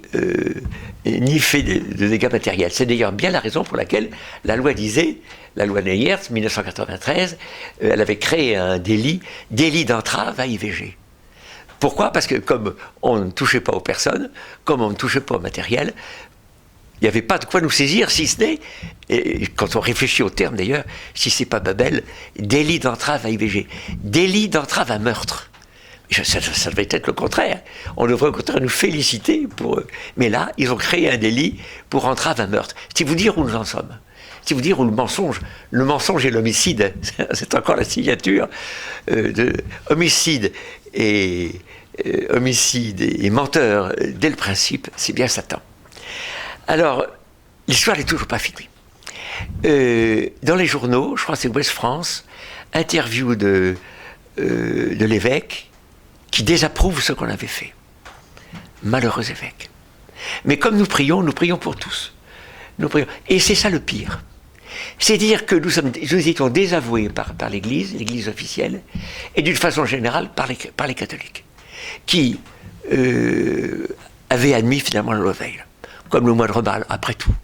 fait de dégâts matériels. C'est d'ailleurs bien la raison pour laquelle la loi disait, la loi Neyers, 1993, elle avait créé un délit d'entrave à IVG. Pourquoi ? Parce que comme on ne touchait pas aux personnes, comme on ne touchait pas au matériel, il n'y avait pas de quoi nous saisir, si ce n'est, et quand on réfléchit au terme d'ailleurs, si c'est pas Babel, délit d'entrave à IVG, délit d'entrave à meurtre. Ça devait être le contraire. On devrait au contraire nous féliciter pour eux. Mais là, ils ont créé un délit pour entrave à meurtre. C'est vous dire où nous en sommes. C'est vous dire où le mensonge et l'homicide, c'est encore la signature de homicide et menteur dès le principe, c'est bien Satan. Alors, l'histoire n'est toujours pas finie. Dans les journaux, je crois que c'est Ouest France, interview de l'évêque qui désapprouve ce qu'on avait fait. Malheureux évêque. Mais comme nous prions pour tous. Nous prions. Et c'est ça le pire. C'est-à-dire que nous étions désavoués par l'Église officielle, et d'une façon générale par les catholiques, qui avaient admis finalement la loi Veil, comme le mois de Rebal, après tout.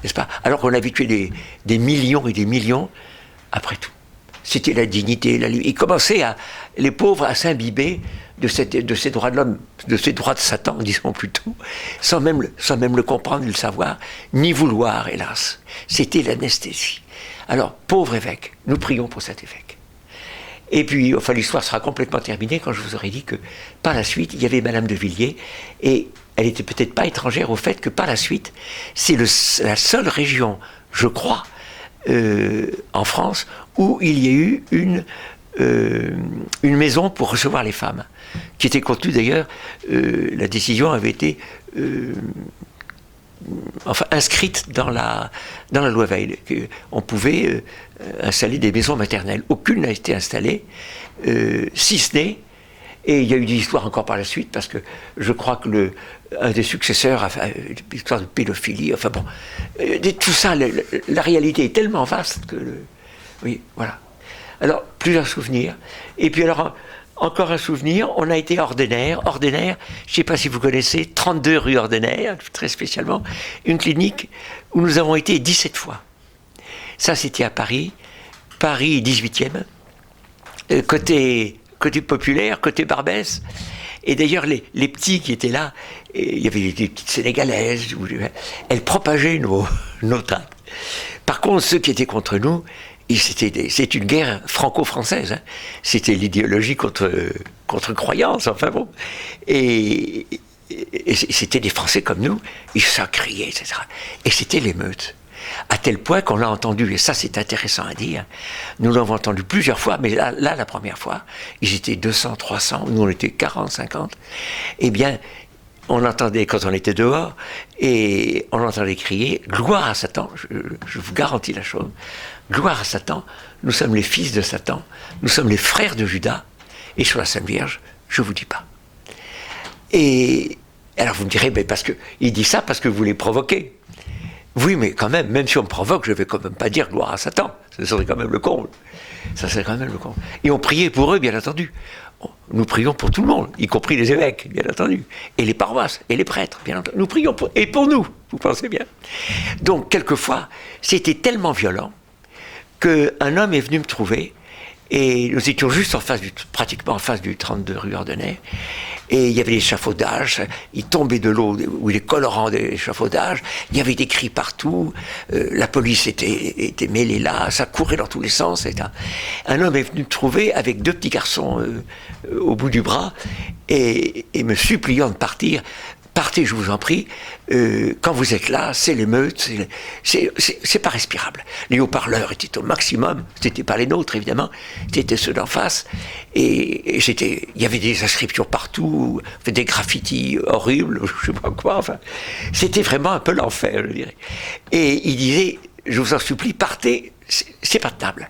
N'est-ce pas ? Alors qu'on avait tué des millions et des millions, après tout. C'était la dignité, la liberté. Ils commençaient, les pauvres, à s'imbiber de ces droits de l'homme, de ces droits de Satan, disons plutôt, sans même le comprendre, ni le savoir, ni vouloir, hélas. C'était l'anesthésie. Alors, pauvre évêque, nous prions pour cet évêque. Et puis, enfin, l'histoire sera complètement terminée quand je vous aurai dit que, par la suite, il y avait Madame de Villiers, et elle n'était peut-être pas étrangère au fait que, par la suite, c'est la seule région, je crois, en France, où il y a eu une maison pour recevoir les femmes, qui était contenue d'ailleurs, la décision avait été inscrite dans la loi Veil, qu'on pouvait installer des maisons maternelles. Aucune n'a été installée, si ce n'est, et il y a eu des histoires encore par la suite, parce que je crois que un des successeurs a fait une histoire de pédophilie, enfin bon, tout ça, la réalité est tellement vaste que... oui, voilà. Alors, plusieurs souvenirs. Et puis alors, encore un souvenir, on a été Ordener, je ne sais pas si vous connaissez, 32 rue Ordener, très spécialement, une clinique où nous avons été 17 fois. Ça, c'était à Paris 18e, côté populaire, côté Barbès. Et d'ailleurs, les petits qui étaient là, il y avait des petites Sénégalaises, elles propageaient nos tapes. Par contre, ceux qui étaient contre nous, c'est une guerre franco-française. Hein. C'était l'idéologie contre croyance, enfin bon. Et c'était des Français comme nous, ils ça criait, etc. Et c'était l'émeute. À tel point qu'on l'a entendu, et ça c'est intéressant à dire, nous l'avons entendu plusieurs fois, mais là la première fois, ils étaient 200, 300, nous on était 40, 50, eh bien, on l'entendait quand on était dehors, et on l'entendait crier, gloire à Satan, je vous garantis la chose, gloire à Satan, nous sommes les fils de Satan, nous sommes les frères de Judas, et sur la Sainte Vierge, je vous dis pas. Et alors vous me direz, mais il dit ça parce que vous les provoquez. Oui, mais quand même si on me provoque, je ne vais quand même pas dire gloire à Satan. Ça serait quand même le comble. Et on priait pour eux, bien entendu. Nous prions pour tout le monde, y compris les évêques, bien entendu. Et les paroisses, et les prêtres, bien entendu. Nous prions pour nous, vous pensez bien. Donc, quelquefois, c'était tellement violent qu'un homme est venu me trouver Et nous étions juste pratiquement en face du 32 rue Ordener. Et il y avait l'échafaudage, il tombait de l'eau, ou les colorants de l'échafaudage, il y avait des cris partout, la police était mêlée là, ça courait dans tous les sens. Un homme est venu me trouver avec 2 petits garçons au bout du bras, et me suppliant de partir. Partez, je vous en prie, quand vous êtes là, c'est l'émeute, c'est pas respirable. Les haut-parleurs étaient au maximum, c'était pas les nôtres évidemment, c'était ceux d'en face, et il y avait des inscriptions partout, des graffitis horribles, je sais pas quoi, enfin, c'était vraiment un peu l'enfer, je dirais. Et il disait, je vous en supplie, partez, c'est pas tenable.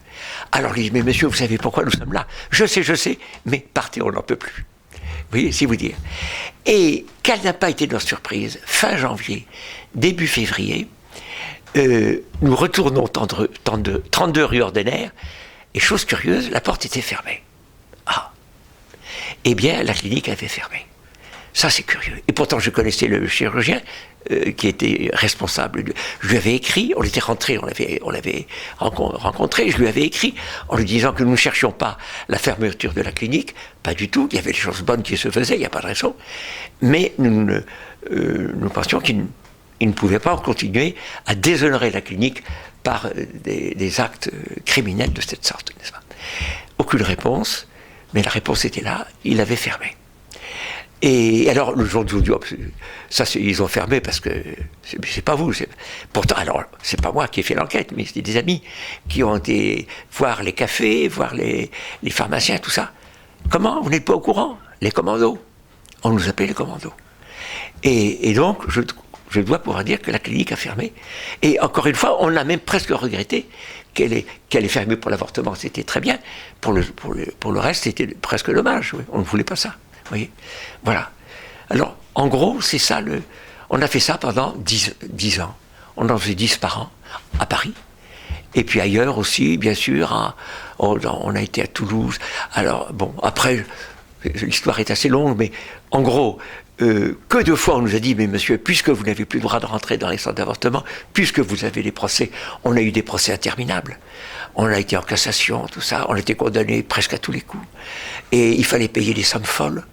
Alors il dit, mais monsieur, vous savez pourquoi nous sommes là? Je sais, mais partez, on n'en peut plus. Vous voyez, si vous dire. Et quelle n'a pas été notre surprise, fin janvier, début février, nous retournons 32 rue Ordener, et chose curieuse, la porte était fermée. Ah. Eh bien, la clinique avait fermé. Ça, c'est curieux. Et pourtant, je connaissais le chirurgien qui était responsable. Je lui avais écrit, on était rentrés, on l'avait rencontré, je lui avais écrit en lui disant que nous ne cherchions pas la fermeture de la clinique, pas du tout, il y avait des choses bonnes qui se faisaient, il n'y a pas de raison, mais nous pensions qu'il ne pouvait pas continuer à déshonorer la clinique par des actes criminels de cette sorte, n'est-ce pas? Aucune réponse, mais la réponse était là, il avait fermé. Et alors, le jour du ça, ils ont fermé parce que c'est pas vous. Pourtant, alors, c'est pas moi qui ai fait l'enquête, mais c'était des amis qui ont été voir les cafés, voir les pharmaciens, tout ça. Comment? Vous n'êtes pas au courant? Les commandos. On nous appelait les commandos. Et donc, je dois pouvoir dire que la clinique a fermé. Et encore une fois, on a même presque regretté qu'elle est fermée pour l'avortement. C'était très bien. Pour le reste, c'était presque dommage. Oui. On ne voulait pas ça. Vous voyez, voilà. Alors, en gros, c'est ça on a fait ça pendant 10 ans. On en faisait 10 par an, à Paris. Et puis ailleurs aussi, bien sûr. On a été à Toulouse. Alors, bon, après, l'histoire est assez longue, mais en gros, que de fois on nous a dit, mais monsieur, puisque vous n'avez plus le droit de rentrer dans les centres d'avortement, puisque vous avez des procès, on a eu des procès interminables. On a été en cassation, tout ça. On a été condamnés presque à tous les coups. Et il fallait payer des sommes folles.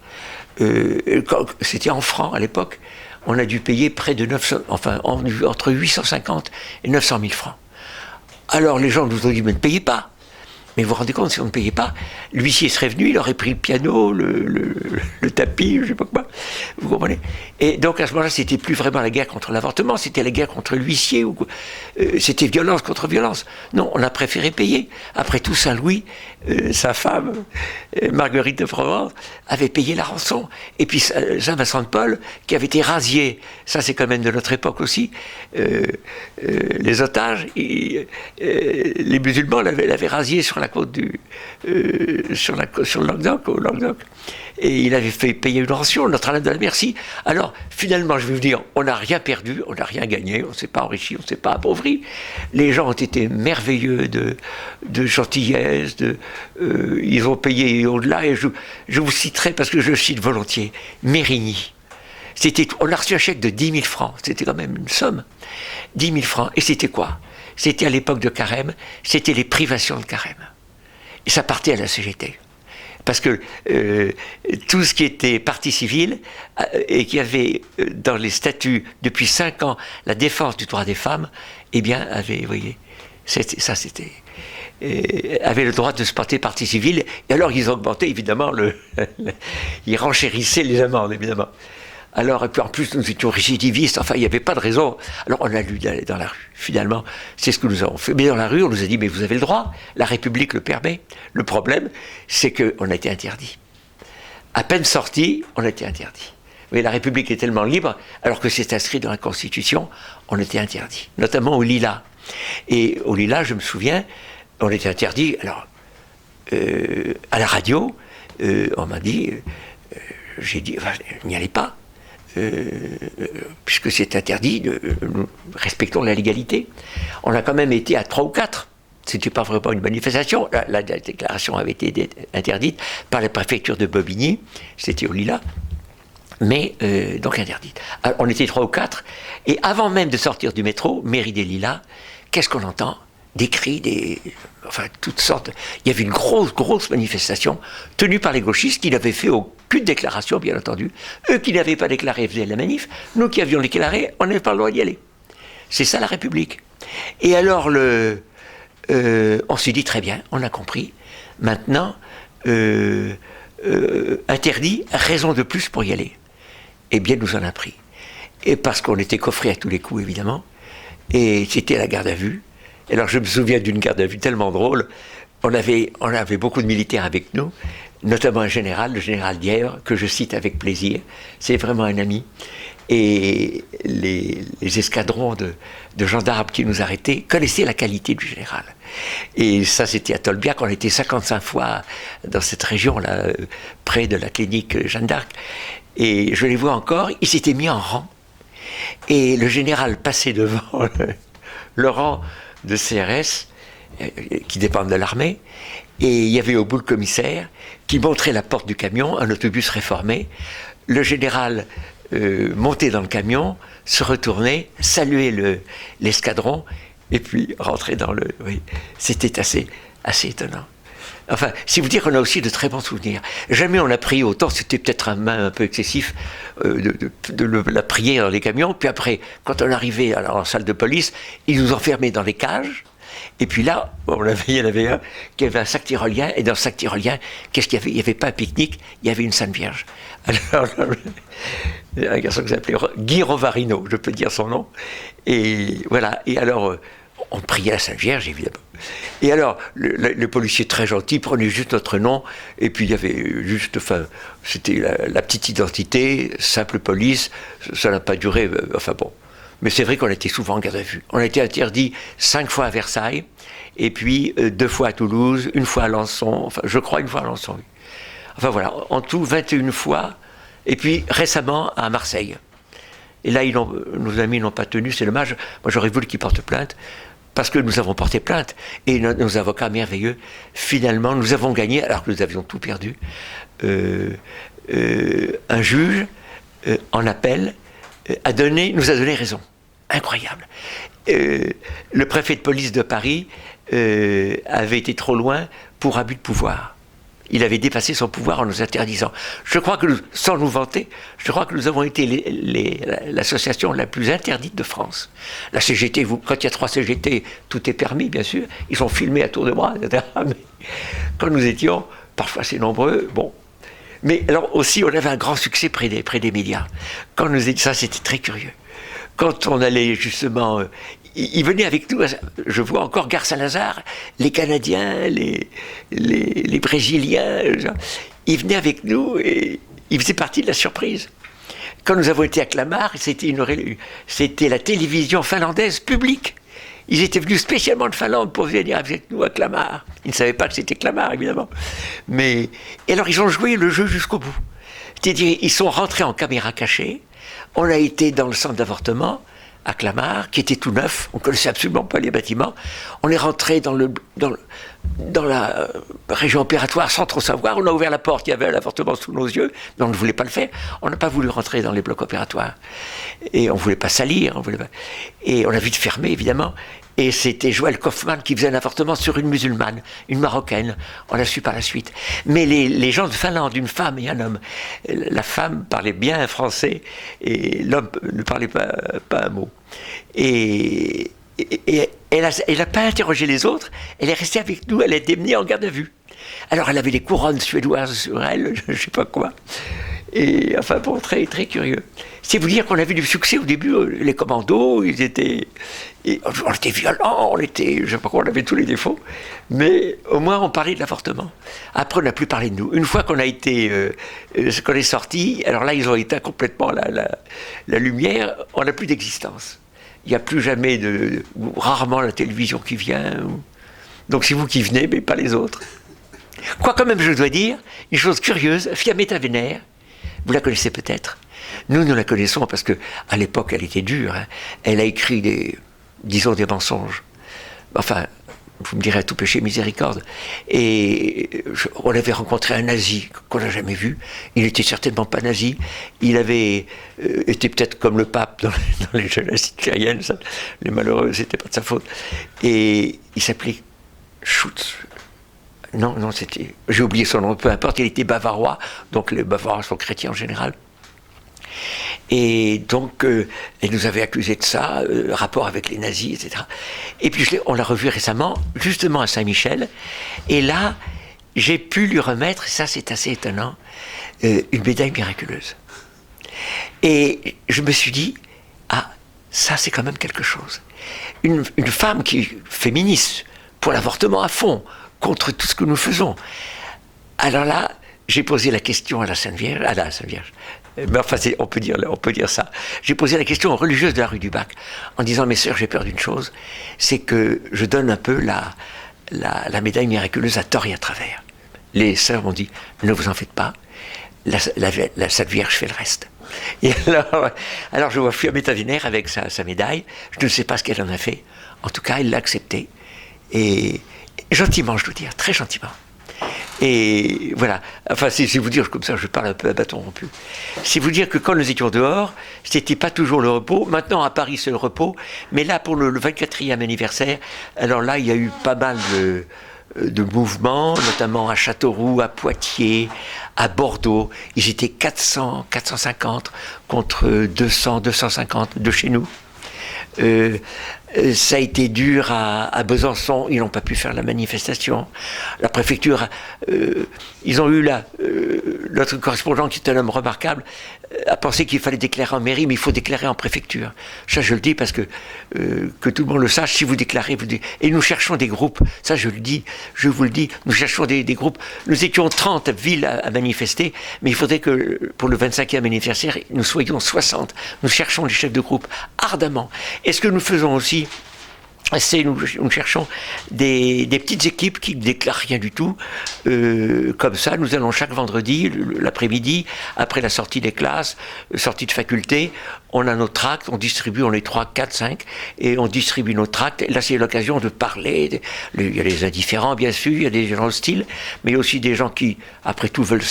C'était en francs à l'époque. On a dû payer près de 900, enfin entre 850 et 900 000 francs. Alors les gens nous ont dit, mais ne payez pas. Mais vous vous rendez compte, si on ne payait pas, l'huissier serait venu, il aurait pris le piano, le tapis, je ne sais pas quoi. Vous comprenez? Et donc à ce moment-là, c'était plus vraiment la guerre contre l'avortement, c'était la guerre contre l'huissier. C'était violence contre violence. Non, on a préféré payer. Après tout, Saint-Louis, sa femme, Marguerite de Provence, avait payé la rançon. Et puis Saint-Vincent de Paul, qui avait été rasié, ça c'est quand même de notre époque aussi, les otages, les musulmans l'avaient rasié sur la côte sur le Languedoc, au Languedoc. Et il avait fait payer une rançon, Notre-Dame de la Merci. Alors, finalement, je vais vous dire, on n'a rien perdu, on n'a rien gagné, on ne s'est pas enrichi, on ne s'est pas appauvri. Les gens ont été merveilleux de gentillesse, ils ont payé au-delà, et je vous citerai, parce que je cite volontiers, Mérigny. On a reçu un chèque de 10 000 francs, c'était quand même une somme. 10 000 francs, et c'était quoi? C'était à l'époque de Carême, c'était les privations de Carême. Et ça partait à la CGT. Parce que tout ce qui était partie civile et qui avait dans les statuts depuis 5 ans la défense du droit des femmes, eh bien, avait, vous voyez, avait le droit de se porter partie civile. Et alors, ils augmentaient évidemment ils renchérissaient les amendes, évidemment. Alors, et puis en plus, nous étions récidivistes, enfin, il n'y avait pas de raison. Alors, on a lu d'aller dans la rue, finalement, c'est ce que nous avons fait. Mais dans la rue, on nous a dit, mais vous avez le droit, la République le permet. Le problème, c'est qu'on a été interdit. À peine sorti, on a été interdit. Mais la République est tellement libre, alors que c'est inscrit dans la Constitution, on était interdit, notamment au Lilas. Et au Lilas, je me souviens, on était interdit, alors, à la radio, on m'a dit, j'ai dit, enfin, n'y allez pas. Puisque c'est interdit, nous respectons la légalité. On a quand même été à 3 ou 4. C'était pas vraiment une manifestation. La déclaration avait été interdite par la préfecture de Bobigny. C'était au Lilas. Mais donc interdite. Alors, on était 3 ou 4. Et avant même de sortir du métro, mairie des Lilas, qu'est-ce qu'on entend? des cris, enfin toutes sortes. Il y avait une grosse manifestation tenue par les gauchistes qui n'avaient fait aucune déclaration, bien entendu. Eux qui n'avaient pas déclaré faisaient la manif. Nous qui avions déclaré, on n'avait pas le droit d'y aller. C'est ça la République. Et alors on s'est dit très bien, on a compris. Maintenant, interdit, raison de plus pour y aller. Eh bien, nous en a pris. Et parce qu'on était coffrés à tous les coups, évidemment. Et c'était la garde à vue. Et alors, je me souviens d'une garde à vue tellement drôle. On avait beaucoup de militaires avec nous, notamment un général, le général Dièvre, que je cite avec plaisir. C'est vraiment un ami. Et les escadrons de gendarmes qui nous arrêtaient connaissaient la qualité du général. Et ça, c'était à Tolbiac. On était 55 fois dans cette région-là, près de la clinique Jeanne d'Arc. Et je les vois encore, ils s'étaient mis en rang. Et le général passait devant le rang de CRS, qui dépendent de l'armée, et il y avait au bout le commissaire qui montrait la porte du camion, un autobus réformé. Le général montait dans le camion, se retournait, saluait l'escadron, et puis rentrait dans le... Oui, c'était assez étonnant. Enfin, si vous dire qu'on a aussi de très bons souvenirs. Jamais on a prié autant, c'était peut-être un peu excessif de la prier dans les camions. Puis après, quand on arrivait en salle de police, ils nous enfermaient dans les cages. Et puis là, il y en avait un qui avait un sac tyrolien. Et dans ce sac tyrolien, qu'est-ce qu'il y avait? Il n'y avait pas un pique-nique, il y avait une Sainte Vierge. Alors, un garçon qui s'appelait Guy Rovarino, je peux dire son nom. Et voilà. Et alors, on priait la Sainte Vierge, évidemment. Et alors, le policier très gentil prenait juste notre nom, et puis il y avait juste, enfin, c'était la petite identité, simple police, ça n'a pas duré, enfin bon. Mais c'est vrai qu'on était souvent en garde à vue. On a été interdit 5 fois à Versailles, et puis 2 fois à Toulouse, 1 fois à Lançon, enfin, je crois 1 fois à Lançon, oui. Enfin voilà, en tout 21 fois, et puis récemment à Marseille. Et là, nos amis n'ont pas tenu, c'est dommage. Moi, j'aurais voulu qu'ils portent plainte, parce que nous avons porté plainte, et nos avocats merveilleux, finalement, nous avons gagné, alors que nous avions tout perdu. Un juge, en appel, nous a donné raison. Incroyable. Le préfet de police de Paris avait été trop loin pour abus de pouvoir. Il avait dépassé son pouvoir en nous interdisant. Je crois que, sans nous vanter, je crois que nous avons été l'association la plus interdite de France. La CGT, quand il y a 3 CGT, tout est permis, bien sûr. Ils sont filmés à tour de bras, etc. Mais quand nous étions, parfois assez nombreux, bon. Mais alors aussi, on avait un grand succès près des médias. Quand nous étions, ça, c'était très curieux. Quand on allait justement... Ils venaient avec nous, je vois encore Gare Saint-Lazare, les Canadiens, les Brésiliens, ils venaient avec nous et ils faisaient partie de la surprise. Quand nous avons été à Clamart, c'était la télévision finlandaise publique. Ils étaient venus spécialement de Finlande pour venir avec nous à Clamart. Ils ne savaient pas que c'était Clamart, évidemment. Et alors, ils ont joué le jeu jusqu'au bout. C'est-à-dire, ils sont rentrés en caméra cachée. On a été dans le centre d'avortement, à Clamart, qui était tout neuf. On ne connaissait absolument pas les bâtiments. On est rentré dans la région opératoire sans trop savoir. On a ouvert la porte, il y avait un avortement sous nos yeux, mais on ne voulait pas le faire. On n'a pas voulu rentrer dans les blocs opératoires. Et on ne voulait pas salir. Et on a vite fermé, évidemment. Et c'était Joël Kaufmann qui faisait un avortement sur une musulmane, une marocaine. On l'a su par la suite. Mais les gens de Finlande, une femme et un homme, la femme parlait bien français et l'homme ne parlait pas un mot. Et elle n'a pas interrogé les autres, elle est restée avec nous, elle a été menée en garde à vue. Alors elle avait des couronnes suédoises sur elle, je ne sais pas quoi. Et enfin bon, très, très curieux. C'est vous dire qu'on avait du succès au début, les commandos, on était violents, je ne sais pas quoi, on avait tous les défauts, mais au moins on parlait de l'avortement. Après on n'a plus parlé de nous. Une fois qu'on a été, qu'on est sorti, alors là ils ont éteint complètement la lumière, on n'a plus d'existence. Il n'y a plus jamais rarement la télévision qui vient. Donc c'est vous qui venez, mais pas les autres. Quoi quand même je dois dire, une chose curieuse, Fiammetta Vénère, vous la connaissez peut-être. Nous la connaissons parce qu'à l'époque, elle était dure. Hein. Elle a écrit des mensonges. Enfin, vous me direz à tout péché miséricorde. Et on avait rencontré un nazi qu'on n'a jamais vu. Il n'était certainement pas nazi. Il avait été peut-être comme le pape dans les jeunesses hitlériennes. Les malheureux, c'était pas de sa faute. Et il s'appelait Schutz. Non, c'était... J'ai oublié son nom, peu importe. Il était bavarois. Donc les Bavarois sont chrétiens en général. Et donc, elle nous avait accusé de ça, rapport avec les nazis, etc. Et puis, on l'a revu récemment, justement à Saint-Michel. Et là, j'ai pu lui remettre, ça c'est assez étonnant, une médaille miraculeuse. Et je me suis dit, ah, ça c'est quand même quelque chose. Une femme qui est féministe, pour l'avortement à fond, contre tout ce que nous faisons. Alors là, j'ai posé la question à la Sainte Vierge, mais enfin, on peut dire ça. J'ai posé la question aux religieuses de la rue du Bac, en disant, mes sœurs, j'ai peur d'une chose, c'est que je donne un peu la médaille miraculeuse à tort et à travers. Les sœurs m'ont dit, ne vous en faites pas, la Sainte Vierge fait le reste. Et alors je vois Fiametta Tavernier avec sa médaille, je ne sais pas ce qu'elle en a fait, en tout cas, elle l'a acceptée, et gentiment, je dois dire, très gentiment. Et voilà, enfin c'est vous dire, comme ça je parle un peu à bâton rompu, c'est vous dire que quand nous étions dehors, c'était pas toujours le repos, maintenant à Paris c'est le repos, mais là pour le 24e anniversaire, alors là il y a eu pas mal de mouvements, notamment à Châteauroux, à Poitiers, à Bordeaux, ils étaient 400, 450 contre 200, 250 de chez nous. Ça a été dur à Besançon, ils n'ont pas pu faire la manifestation. La préfecture, ils ont eu notre correspondant, qui est un homme remarquable, a pensé qu'il fallait déclarer en mairie, mais il faut déclarer en préfecture. Ça, je le dis parce que tout le monde le sache, si vous déclarez, et nous cherchons des groupes, ça je vous le dis, nous cherchons des groupes. Nous étions 30 villes à manifester, mais il faudrait que pour le 25e anniversaire, nous soyons 60. Nous cherchons des chefs de groupe ardemment. Et ce que nous faisons aussi, c'est nous cherchons des petites équipes qui ne déclarent rien du tout. Comme ça, nous allons chaque vendredi, l'après-midi, après la sortie des classes, sortie de faculté, on a nos tracts, on distribue, on est 3, 4, 5, et on distribue nos tracts. Et là, c'est l'occasion de parler. Il y a les indifférents, bien sûr, il y a des gens hostiles, mais il y a aussi des gens qui, après tout, veulent...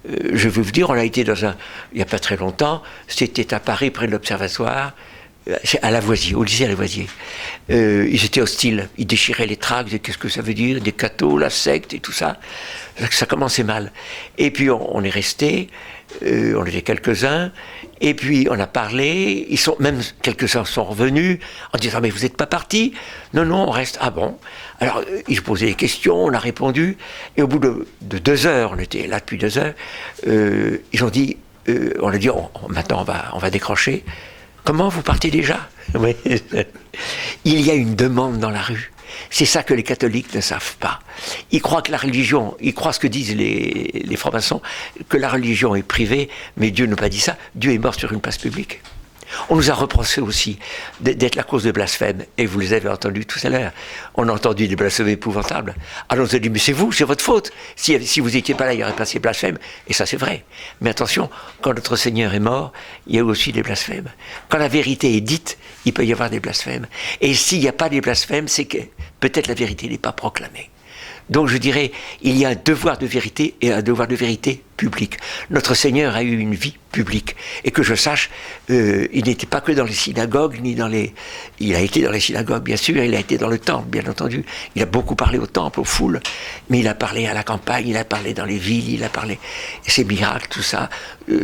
je veux vous dire, on a été il n'y a pas très longtemps, c'était à Paris, près de l'Observatoire, à Lavoisier, au lycée à Lavoisier. Ils étaient hostiles, ils déchiraient les tracts, qu'est-ce que ça veut dire, des cathos, la secte et tout ça. Ça commençait mal. Et puis on est restés, on était quelques-uns, et puis on a parlé, même quelques-uns sont revenus en disant, mais vous n'êtes pas partis? Non, on reste. Ah bon? Alors ils posaient des questions, on a répondu, et au bout de 2 heures, on était là depuis 2 heures, ils ont dit, on a dit, maintenant on va décrocher. Comment vous partez déjà? Oui. Il y a une demande dans la rue. C'est ça que les catholiques ne savent pas. Ils croient que la religion, ils croient ce que disent les francs-maçons, que la religion est privée, mais Dieu n'a pas dit ça. Dieu est mort sur une place publique. On nous a reproché aussi d'être la cause de blasphème, et vous les avez entendus tout à l'heure. On a entendu des blasphèmes épouvantables. Alors on nous a dit, mais c'est vous, c'est votre faute. Si vous n'étiez pas là, il n'y aurait pas ces blasphèmes. Et ça, c'est vrai. Mais attention, quand notre Seigneur est mort, il y a aussi des blasphèmes. Quand la vérité est dite, il peut y avoir des blasphèmes. Et s'il n'y a pas des blasphèmes, c'est que peut-être la vérité n'est pas proclamée. Donc je dirais, il y a un devoir de vérité et un devoir de vérité public. Notre Seigneur a eu une vie publique. Et que je sache, il n'était pas que dans les synagogues, ni dans les... Il a été dans les synagogues, bien sûr, il a été dans le temple, bien entendu. Il a beaucoup parlé au temple, aux foules, mais il a parlé à la campagne, il a parlé dans les villes, il a parlé... Ses miracles, tout ça,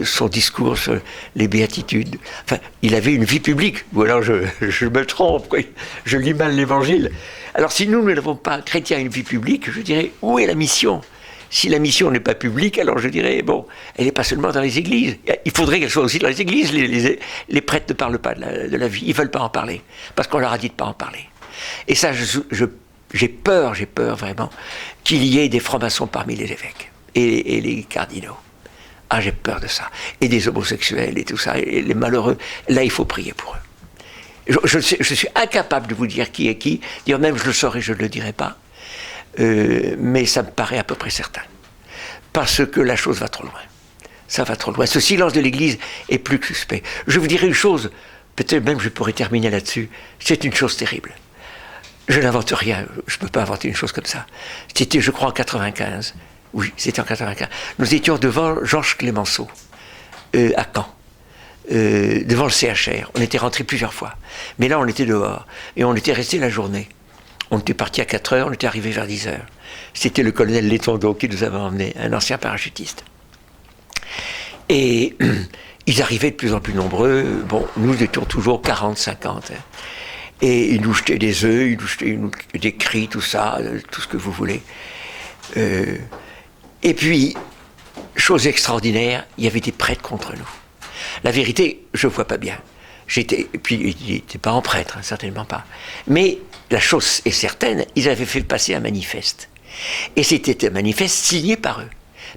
son discours sur les béatitudes. Enfin, il avait une vie publique. Ou alors je me trompe, quoi. Je lis mal l'Évangile. Alors si nous n'avons pas, chrétiens, une vie publique, je dirais, où est la mission? Si la mission n'est pas publique, alors je dirais, bon, elle n'est pas seulement dans les églises. Il faudrait qu'elle soit aussi dans les églises. Les prêtres ne parlent pas de la vie, ils ne veulent pas en parler, parce qu'on leur a dit de ne pas en parler. Et ça, j'ai peur vraiment, qu'il y ait des francs-maçons parmi les évêques et les cardinaux. Ah, j'ai peur de ça. Et des homosexuels et tout ça, et les malheureux. Là, il faut prier pour eux. Je suis incapable de vous dire qui est qui, dire même je le saurais, je ne le dirai pas, mais ça me paraît à peu près certain. Parce que la chose va trop loin. Ça va trop loin. Ce silence de l'Église est plus que suspect. Je vous dirai une chose, peut-être même je pourrais terminer là-dessus, c'est une chose terrible. Je n'invente rien, je ne peux pas inventer une chose comme ça. C'était, je crois, en 95. Oui, c'était en 95. Nous étions devant Georges Clemenceau, à Caen, devant le CHR. On était rentrés plusieurs fois. Mais là, on était dehors. Et on était resté la journée. On était parti à 4 heures, on était arrivé vers 10 heures. C'était le colonel Létondo qui nous avait emmenés, un ancien parachutiste. Et ils arrivaient de plus en plus nombreux. Bon, nous étions toujours 40, 50. Et ils nous jetaient des œufs, ils nous jetaient des cris, tout ça, tout ce que vous voulez. Et puis, chose extraordinaire, il y avait des prêtres contre nous. La vérité, je ne vois pas bien. Et puis, il n'était pas en prêtre, hein, certainement pas. Mais la chose est certaine, ils avaient fait passer un manifeste. Et c'était un manifeste signé par eux,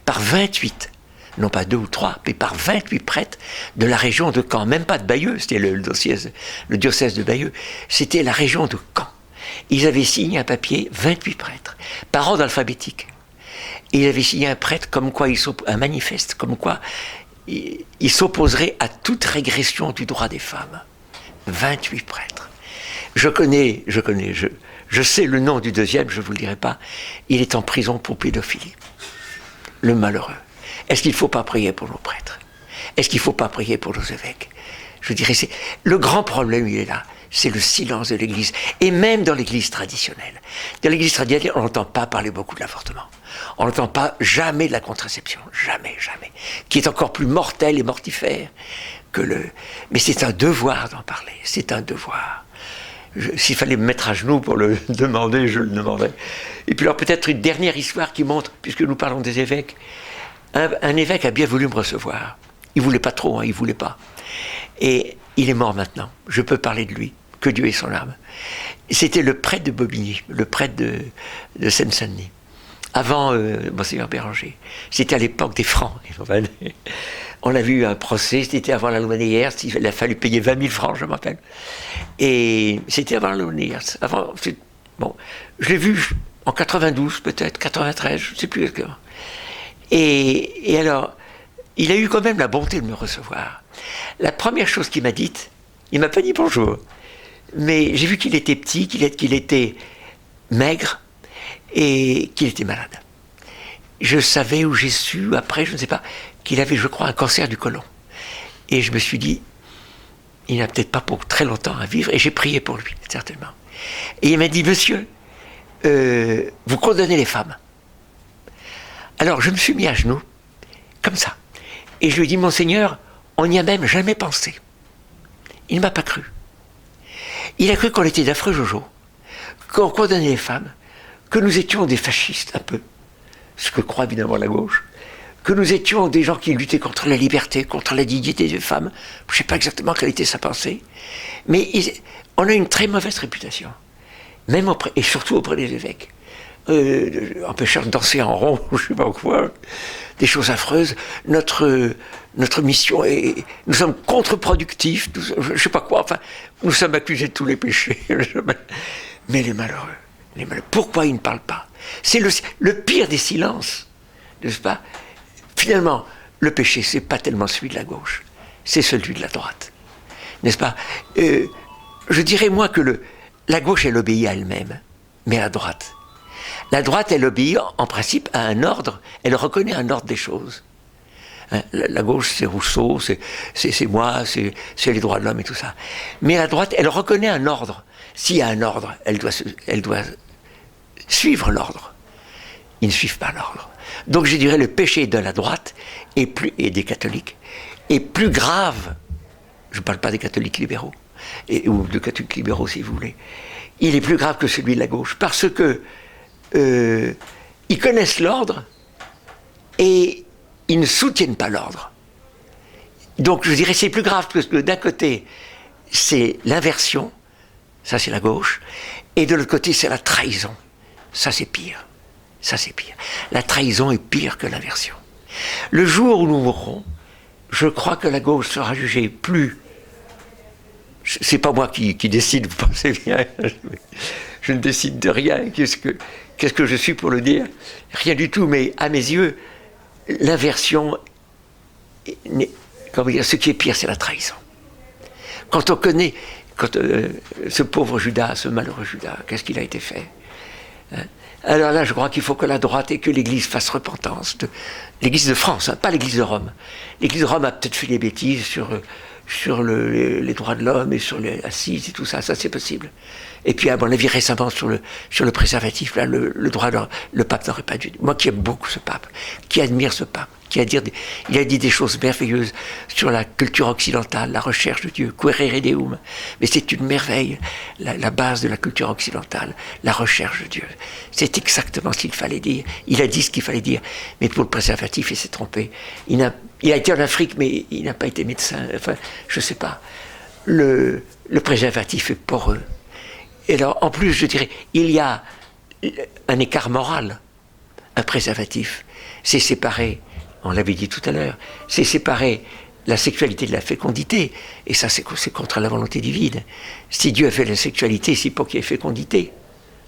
par 28, non pas 2 ou 3, mais par 28 prêtres de la région de Caen, même pas de Bayeux, c'était le diocèse de Bayeux, c'était la région de Caen. Ils avaient signé un papier, 28 prêtres, par ordre alphabétique. Et ils avaient signé un manifeste, comme quoi ils s'opposeraient à toute régression du droit des femmes. 28 prêtres. Je sais le nom du deuxième, je ne vous le dirai pas. Il est en prison pour pédophilie. Le malheureux. Est-ce qu'il ne faut pas prier pour nos prêtres? Est-ce qu'il ne faut pas prier pour nos évêques? Je dirais, le grand problème, il est là. C'est le silence de l'Église. Et même dans l'Église traditionnelle. Dans l'Église traditionnelle, on n'entend pas parler beaucoup de l'avortement. On n'entend pas jamais de la contraception. Jamais, jamais. Qui est encore plus mortel et mortifère que le... Mais c'est un devoir d'en parler. C'est un devoir. S'il fallait me mettre à genoux pour le demander, je le demanderais. Et puis alors peut-être une dernière histoire qui montre, puisque nous parlons des évêques, un évêque a bien voulu me recevoir. Il ne voulait pas trop, hein, il ne voulait pas. Et il est mort maintenant. Je peux parler de lui. Que Dieu ait son âme. C'était le prêtre de Bobigny, le prêtre de Seine-Saint-Denis. Avant Monseigneur Béranger. C'était à l'époque des francs. On a vu un procès, c'était avant la loi Neyers, il a fallu payer 20 000 francs, je m'appelle. Et c'était avant la loi Neyers. Bon, je l'ai vu en 92 peut-être, 93, je ne sais plus exactement. Et alors, il a eu quand même la bonté de me recevoir. La première chose qu'il m'a dite, il ne m'a pas dit bonjour, mais j'ai vu qu'il était petit, qu'il était maigre et qu'il était malade. Je savais, ou j'ai su, après, je ne sais pas, qu'il avait, je crois, un cancer du côlon. Et je me suis dit, il n'a peut-être pas pour très longtemps à vivre, et j'ai prié pour lui, certainement. Et il m'a dit, monsieur, vous condamnez les femmes. Alors, je me suis mis à genoux, comme ça. Et je lui ai dit, Monseigneur, on n'y a même jamais pensé. Il ne m'a pas cru. Il a cru qu'on était d'affreux Jojo, qu'on condamnait les femmes, que nous étions des fascistes, un peu, ce que croit évidemment la gauche, que nous étions des gens qui luttaient contre la liberté, contre la dignité des femmes. Je ne sais pas exactement quelle était sa pensée, mais on a une très mauvaise réputation, même et surtout auprès des évêques. Empêcheur de danser en rond, je ne sais pas quoi, des choses affreuses. Notre mission est... Nous sommes contre-productifs, je ne sais pas quoi, enfin, nous sommes accusés de tous les péchés. Mais les malheureux, pourquoi ils ne parlent pas? C'est le pire des silences, n'est-ce pas? Finalement, le péché, ce n'est pas tellement celui de la gauche, c'est celui de la droite, n'est-ce pas? Je dirais, moi, que la gauche, elle obéit à elle-même, mais à la droite, elle obéit en principe à un ordre, elle reconnaît un ordre des choses. Hein, la gauche, c'est Rousseau, c'est moi, c'est les droits de l'homme et tout ça. Mais la droite, elle reconnaît un ordre. S'il y a un ordre, elle doit suivre l'ordre. Ils ne suivent pas l'ordre. Donc je dirais le péché de la droite et des catholiques est plus grave. Je ne parle pas des catholiques libéraux, ou de catholiques libéraux si vous voulez. Il est plus grave que celui de la gauche, parce que ils connaissent l'ordre et ils ne soutiennent pas l'ordre. Donc je dirais c'est plus grave parce que d'un côté c'est l'inversion, ça c'est la gauche, et de l'autre côté c'est la trahison. Ça c'est pire. Ça c'est pire. La trahison est pire que l'inversion. Le jour où nous mourrons, je crois que la gauche sera jugée plus... C'est pas moi qui décide, vous pensez bien. Je ne décide de rien. Qu'est-ce que je suis pour le dire? Rien du tout, mais à mes yeux, l'inversion, comment dire, ce qui est pire, c'est la trahison. Quand quand, ce pauvre Judas, ce malheureux Judas, qu'est-ce qu'il a été fait, hein? Alors là, je crois qu'il faut que la droite et que l'Église fassent repentance. L'Église de France, hein, pas l'Église de Rome. L'Église de Rome a peut-être fait des bêtises sur les droits de l'homme et sur les assises et tout ça, ça c'est possible. Et puis à mon avis récemment sur le préservatif, là, le droit, le pape n'aurait pas dû. Moi qui aime beaucoup ce pape, qui admire ce pape, il a dit des choses merveilleuses sur la culture occidentale, la recherche de Dieu, quaerere deum. Mais c'est une merveille, la base de la culture occidentale, la recherche de Dieu. C'est exactement ce qu'il fallait dire. Il a dit ce qu'il fallait dire. Mais pour le préservatif, il s'est trompé. Il a été en Afrique, mais il n'a pas été médecin. Enfin, je sais pas. Le préservatif est poreux. Et alors, en plus, je dirais, il y a un écart moral. Un préservatif, c'est séparer, on l'avait dit tout à l'heure, c'est séparer la sexualité de la fécondité. Et ça, c'est contre la volonté divine. Si Dieu a fait la sexualité, c'est pour qu'il y ait fécondité.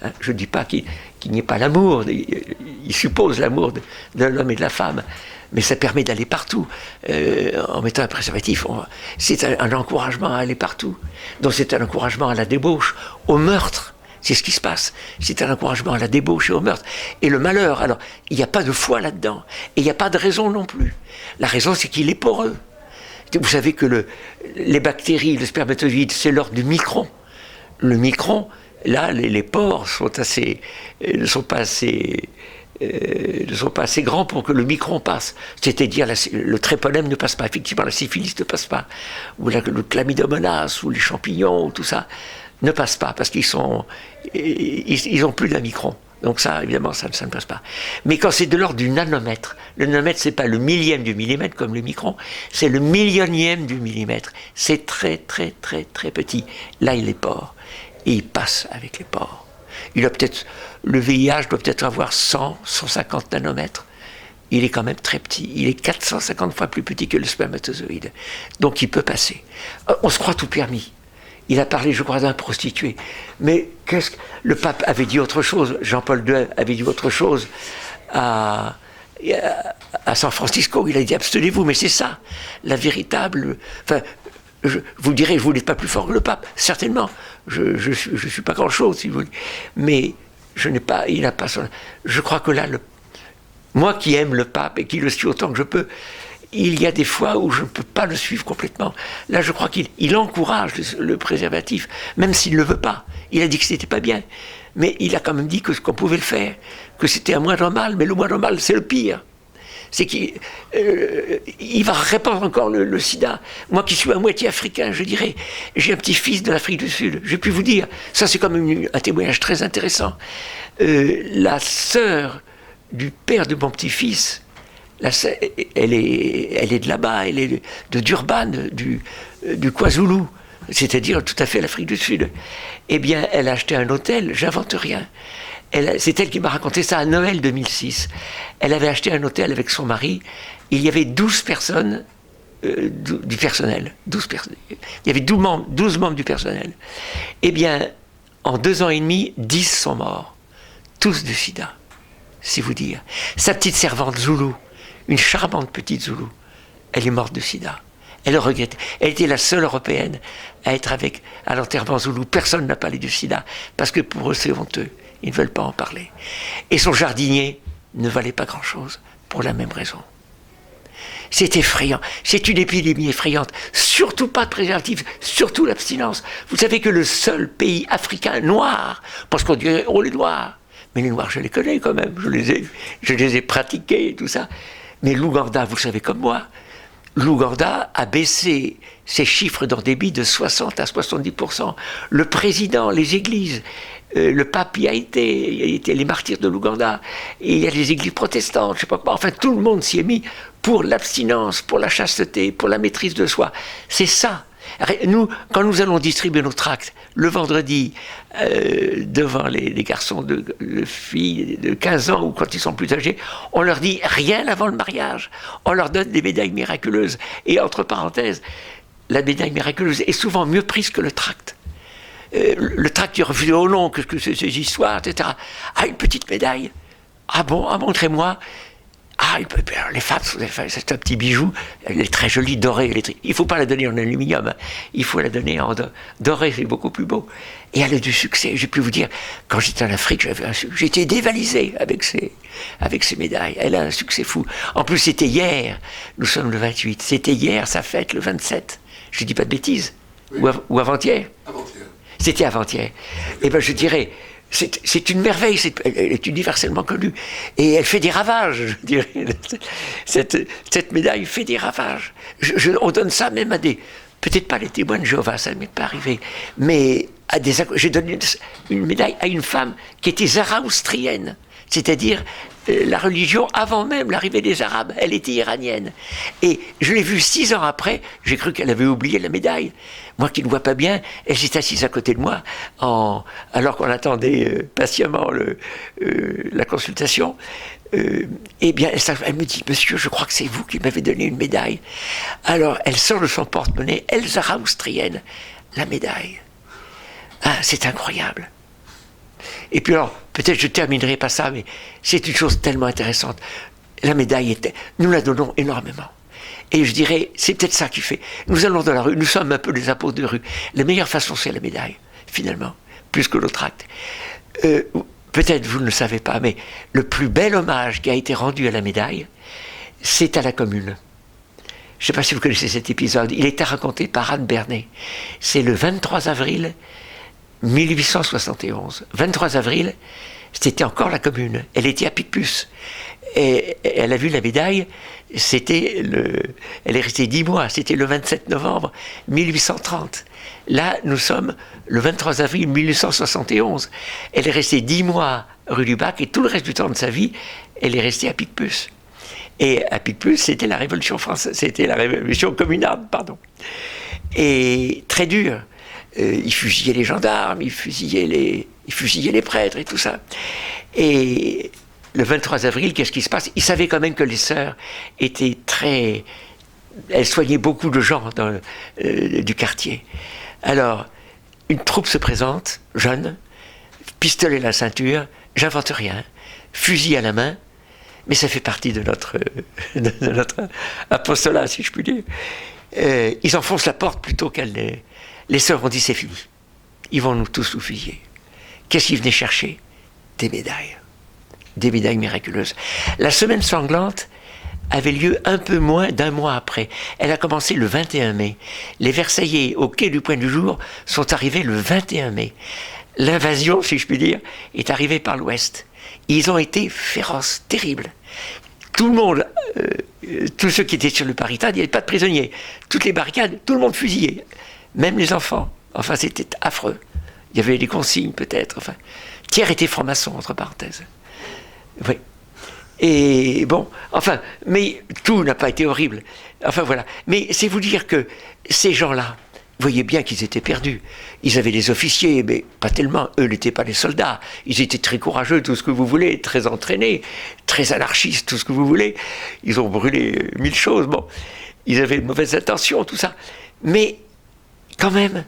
Hein, je ne dis pas qu'il n'y ait pas l'amour. Il suppose l'amour de l'homme et de la femme. Mais ça permet d'aller partout. En mettant un préservatif, c'est un encouragement à aller partout. Donc c'est un encouragement à la débauche, au meurtre. C'est ce qui se passe. C'est un encouragement à la débauche et au meurtre. Et le malheur, alors, il n'y a pas de foi là-dedans. Et il n'y a pas de raison non plus. La raison, c'est qu'il est poreux. Vous savez que les bactéries, le spermatozoïde, c'est l'ordre du micron. Le micron, là, les pores ne sont pas assez grands pour que le micron passe. C'est-à-dire le tréponème ne passe pas. Effectivement, la syphilis ne passe pas. Ou le chlamydomonas, ou les champignons, ou tout ça, ne passe pas, parce qu'ils ont plus d'un micron. Donc ça, évidemment, ça ne passe pas. Mais quand c'est de l'ordre du nanomètre, le nanomètre, c'est pas le millième du millimètre comme le micron, c'est le millionième du millimètre. C'est très, très, très, très petit. Là, il est pore. Et il passe avec les pores. Le VIH doit peut-être avoir 100, 150 nanomètres. Il est quand même très petit. Il est 450 fois plus petit que le spermatozoïde. Donc il peut passer. On se croit tout permis. Il a parlé, je crois, d'un prostitué. Mais le pape avait dit autre chose. Jean-Paul II avait dit autre chose à San Francisco. Il a dit abstenez-vous. Mais c'est ça, la véritable. Enfin, vous direz, vous n'êtes pas plus fort que le pape. Certainement. Je suis pas grand-chose, si vous voulez. Mais il n'a pas son. Je crois que là, moi qui aime le pape et qui le suis autant que je peux, il y a des fois où je ne peux pas le suivre complètement. Là, je crois qu'il encourage le préservatif, même s'il ne le veut pas. Il a dit que ce n'était pas bien. Mais il a quand même dit qu'on pouvait le faire, que c'était un moindre mal, mais le moindre mal, c'est le pire. C'est qu'il va répandre encore le sida. Moi qui suis à moitié africain, je dirais, j'ai un petit-fils de l'Afrique du Sud. Je puis vous dire, ça c'est quand même un témoignage très intéressant. La sœur du père de mon petit-fils, elle est de là-bas, elle est de Durban, du KwaZulu, c'est-à-dire tout à fait l'Afrique du Sud. Eh bien, elle a acheté un hôtel, j'invente rien. C'est elle qui m'a raconté ça à Noël 2006. Elle avait acheté un hôtel avec son mari. Il y avait 12 personnes du personnel. 12 personnes. Il y avait 12 membres du personnel. Eh bien, en 2 ans et demi, 10 sont morts. Tous de sida, si vous dire. Sa petite servante Zoulou, une charmante petite Zoulou, elle est morte de sida. Elle regrettait. Elle était la seule européenne à être à l'enterrement Zoulou. Personne n'a parlé du sida, parce que pour eux, c'est honteux. Ils ne veulent pas en parler. Et son jardinier ne valait pas grand-chose, pour la même raison. C'est effrayant. C'est une épidémie effrayante. Surtout pas de préservatif, surtout l'abstinence. Vous savez que le seul pays africain noir, parce qu'on dirait, oh les noirs, mais les noirs, je les connais quand même, je les ai pratiqués et tout ça. Mais l'Ouganda, vous le savez comme moi, l'Ouganda a baissé ses chiffres d'en débit de 60 à 70%. Le président, les églises, le pape y a été les martyrs de l'Ouganda, et il y a les églises protestantes, je sais pas quoi, enfin tout le monde s'y est mis pour l'abstinence, pour la chasteté, pour la maîtrise de soi. C'est ça. Nous, quand nous allons distribuer nos tracts le vendredi devant les garçons de filles de 15 ans ou quand ils sont plus âgés, on leur dit rien avant le mariage. On leur donne des médailles miraculeuses. Et entre parenthèses, la médaille miraculeuse est souvent mieux prise que le tract. Le tract est refusé au long, que ces histoires, etc. Ah, une petite médaille. Ah bon, ah, montrez-moi. Ah, les femmes, c'est un petit bijou, elle est très jolie, dorée. Il ne faut pas la donner en aluminium, hein. Il faut la donner en doré, c'est beaucoup plus beau. Et elle a du succès. J'ai pu vous dire, quand j'étais en Afrique, j'étais dévalisé avec ces médailles. Elle a un succès fou. En plus, c'était hier, nous sommes le 28, c'était hier sa fête, le 27. Je ne dis pas de bêtises. Oui. Ou avant-hier. Avant-hier. C'était avant-hier. Eh bien, je dirais, c'est une merveille, elle est universellement connue. Et elle fait des ravages, je dirais. Cette médaille fait des ravages. On donne ça même à des... Peut-être pas les témoins de Jéhovah, ça ne m'est pas arrivé. Mais j'ai donné une médaille à une femme qui était zaraoustrienne. C'est-à-dire la religion avant même l'arrivée des Arabes. Elle était iranienne. Et je l'ai vue 6 ans après, j'ai cru qu'elle avait oublié la médaille. Moi qui ne vois pas bien, elle s'est assise à côté de moi, alors qu'on attendait patiemment la consultation. Eh bien, elle me dit, monsieur, je crois que c'est vous qui m'avez donné une médaille. Alors, elle sort de son porte-monnaie, elle zaraoustrienne, la médaille. Ah, c'est incroyable. Et puis alors, peut-être je terminerai pas ça, mais c'est une chose tellement intéressante. La médaille, nous la donnons énormément. Et je dirais, c'est peut-être ça qui fait. Nous allons dans la rue, nous sommes un peu des apôtres de rue. La meilleure façon, c'est la médaille, finalement, plus que l'autre acte. Peut-être vous ne le savez pas, mais le plus bel hommage qui a été rendu à la médaille, c'est à la Commune. Je ne sais pas si vous connaissez cet épisode. Il était raconté par Anne Bernet. C'est le 23 avril 1871. 23 avril, c'était encore la Commune. Elle était à Picpus. Et elle a vu la médaille, elle est restée 10 mois, c'était le 27 novembre 1830. Là, nous sommes le 23 avril 1871. Elle est restée 10 mois rue du Bac et tout le reste du temps de sa vie, elle est restée à Picpus. Et à Picpus, c'était la Révolution française, c'était la Révolution communarde, pardon. Et très dur. Ils fusillaient les gendarmes, ils fusillaient les prêtres et tout ça. Et le 23 avril, qu'est-ce qui se passe? Ils savaient quand même que les sœurs étaient très... Elles soignaient beaucoup de gens du quartier. Alors, une troupe se présente, jeune, pistolet à la ceinture, j'invente rien, fusil à la main, mais ça fait partie de notre apostolat, si je puis dire. Ils enfoncent la porte plutôt qu'elle... Les sœurs ont dit, c'est fini. Ils vont nous tous nous fusiller. Qu'est-ce qu'ils venaient chercher? Des médailles. Des médailles miraculeuses. La semaine sanglante avait lieu un peu moins d'un mois après. Elle a commencé le 21 mai. Les Versaillais, au quai du Point du Jour, sont arrivés le 21 mai. L'invasion, si je puis dire, est arrivée par l'Ouest. Ils ont été féroces, terribles. Tout le monde, tous ceux qui étaient sur le barricade, il n'y avait pas de prisonniers. Toutes les barricades, tout le monde fusillé. Même les enfants. Enfin, c'était affreux. Il y avait des consignes, peut-être. Enfin, Thiers était franc-maçon, entre parenthèses. Oui. Et bon, enfin, mais tout n'a pas été horrible. Enfin, voilà. Mais c'est vous dire que ces gens-là, vous voyez bien qu'ils étaient perdus. Ils avaient des officiers, mais pas tellement. Eux n'étaient pas des soldats. Ils étaient très courageux, tout ce que vous voulez, très entraînés, très anarchistes, tout ce que vous voulez. Ils ont brûlé 1000 choses. Bon, ils avaient de mauvaises intentions, tout ça. Mais quand même,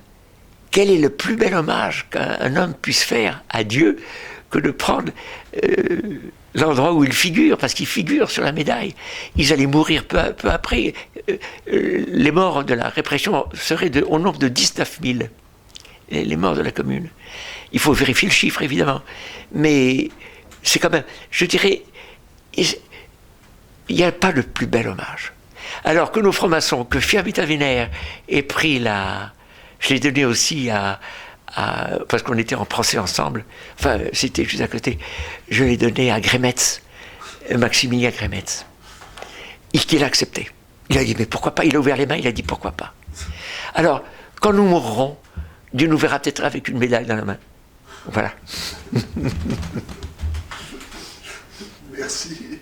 quel est le plus bel hommage qu'un homme puisse faire à Dieu que de prendre l'endroit où il figure, parce qu'il figure sur la médaille. Ils allaient mourir peu après. Les morts de la répression seraient au nombre de 19 000. Les morts de la Commune. Il faut vérifier le chiffre, évidemment. Mais c'est quand même, je dirais, il n'y a pas de plus bel hommage. Alors que nos francs-maçons, que Fiametta Vénère ait pris je l'ai donné aussi parce qu'on était en procès ensemble, enfin c'était juste à côté, je l'ai donné à Grémetz, Maximilien Grémetz, et qu'il a accepté. Il a dit mais pourquoi pas, il a ouvert les mains, il a dit pourquoi pas. Alors, quand nous mourrons, Dieu nous verra peut-être avec une médaille dans la main. Voilà. Merci.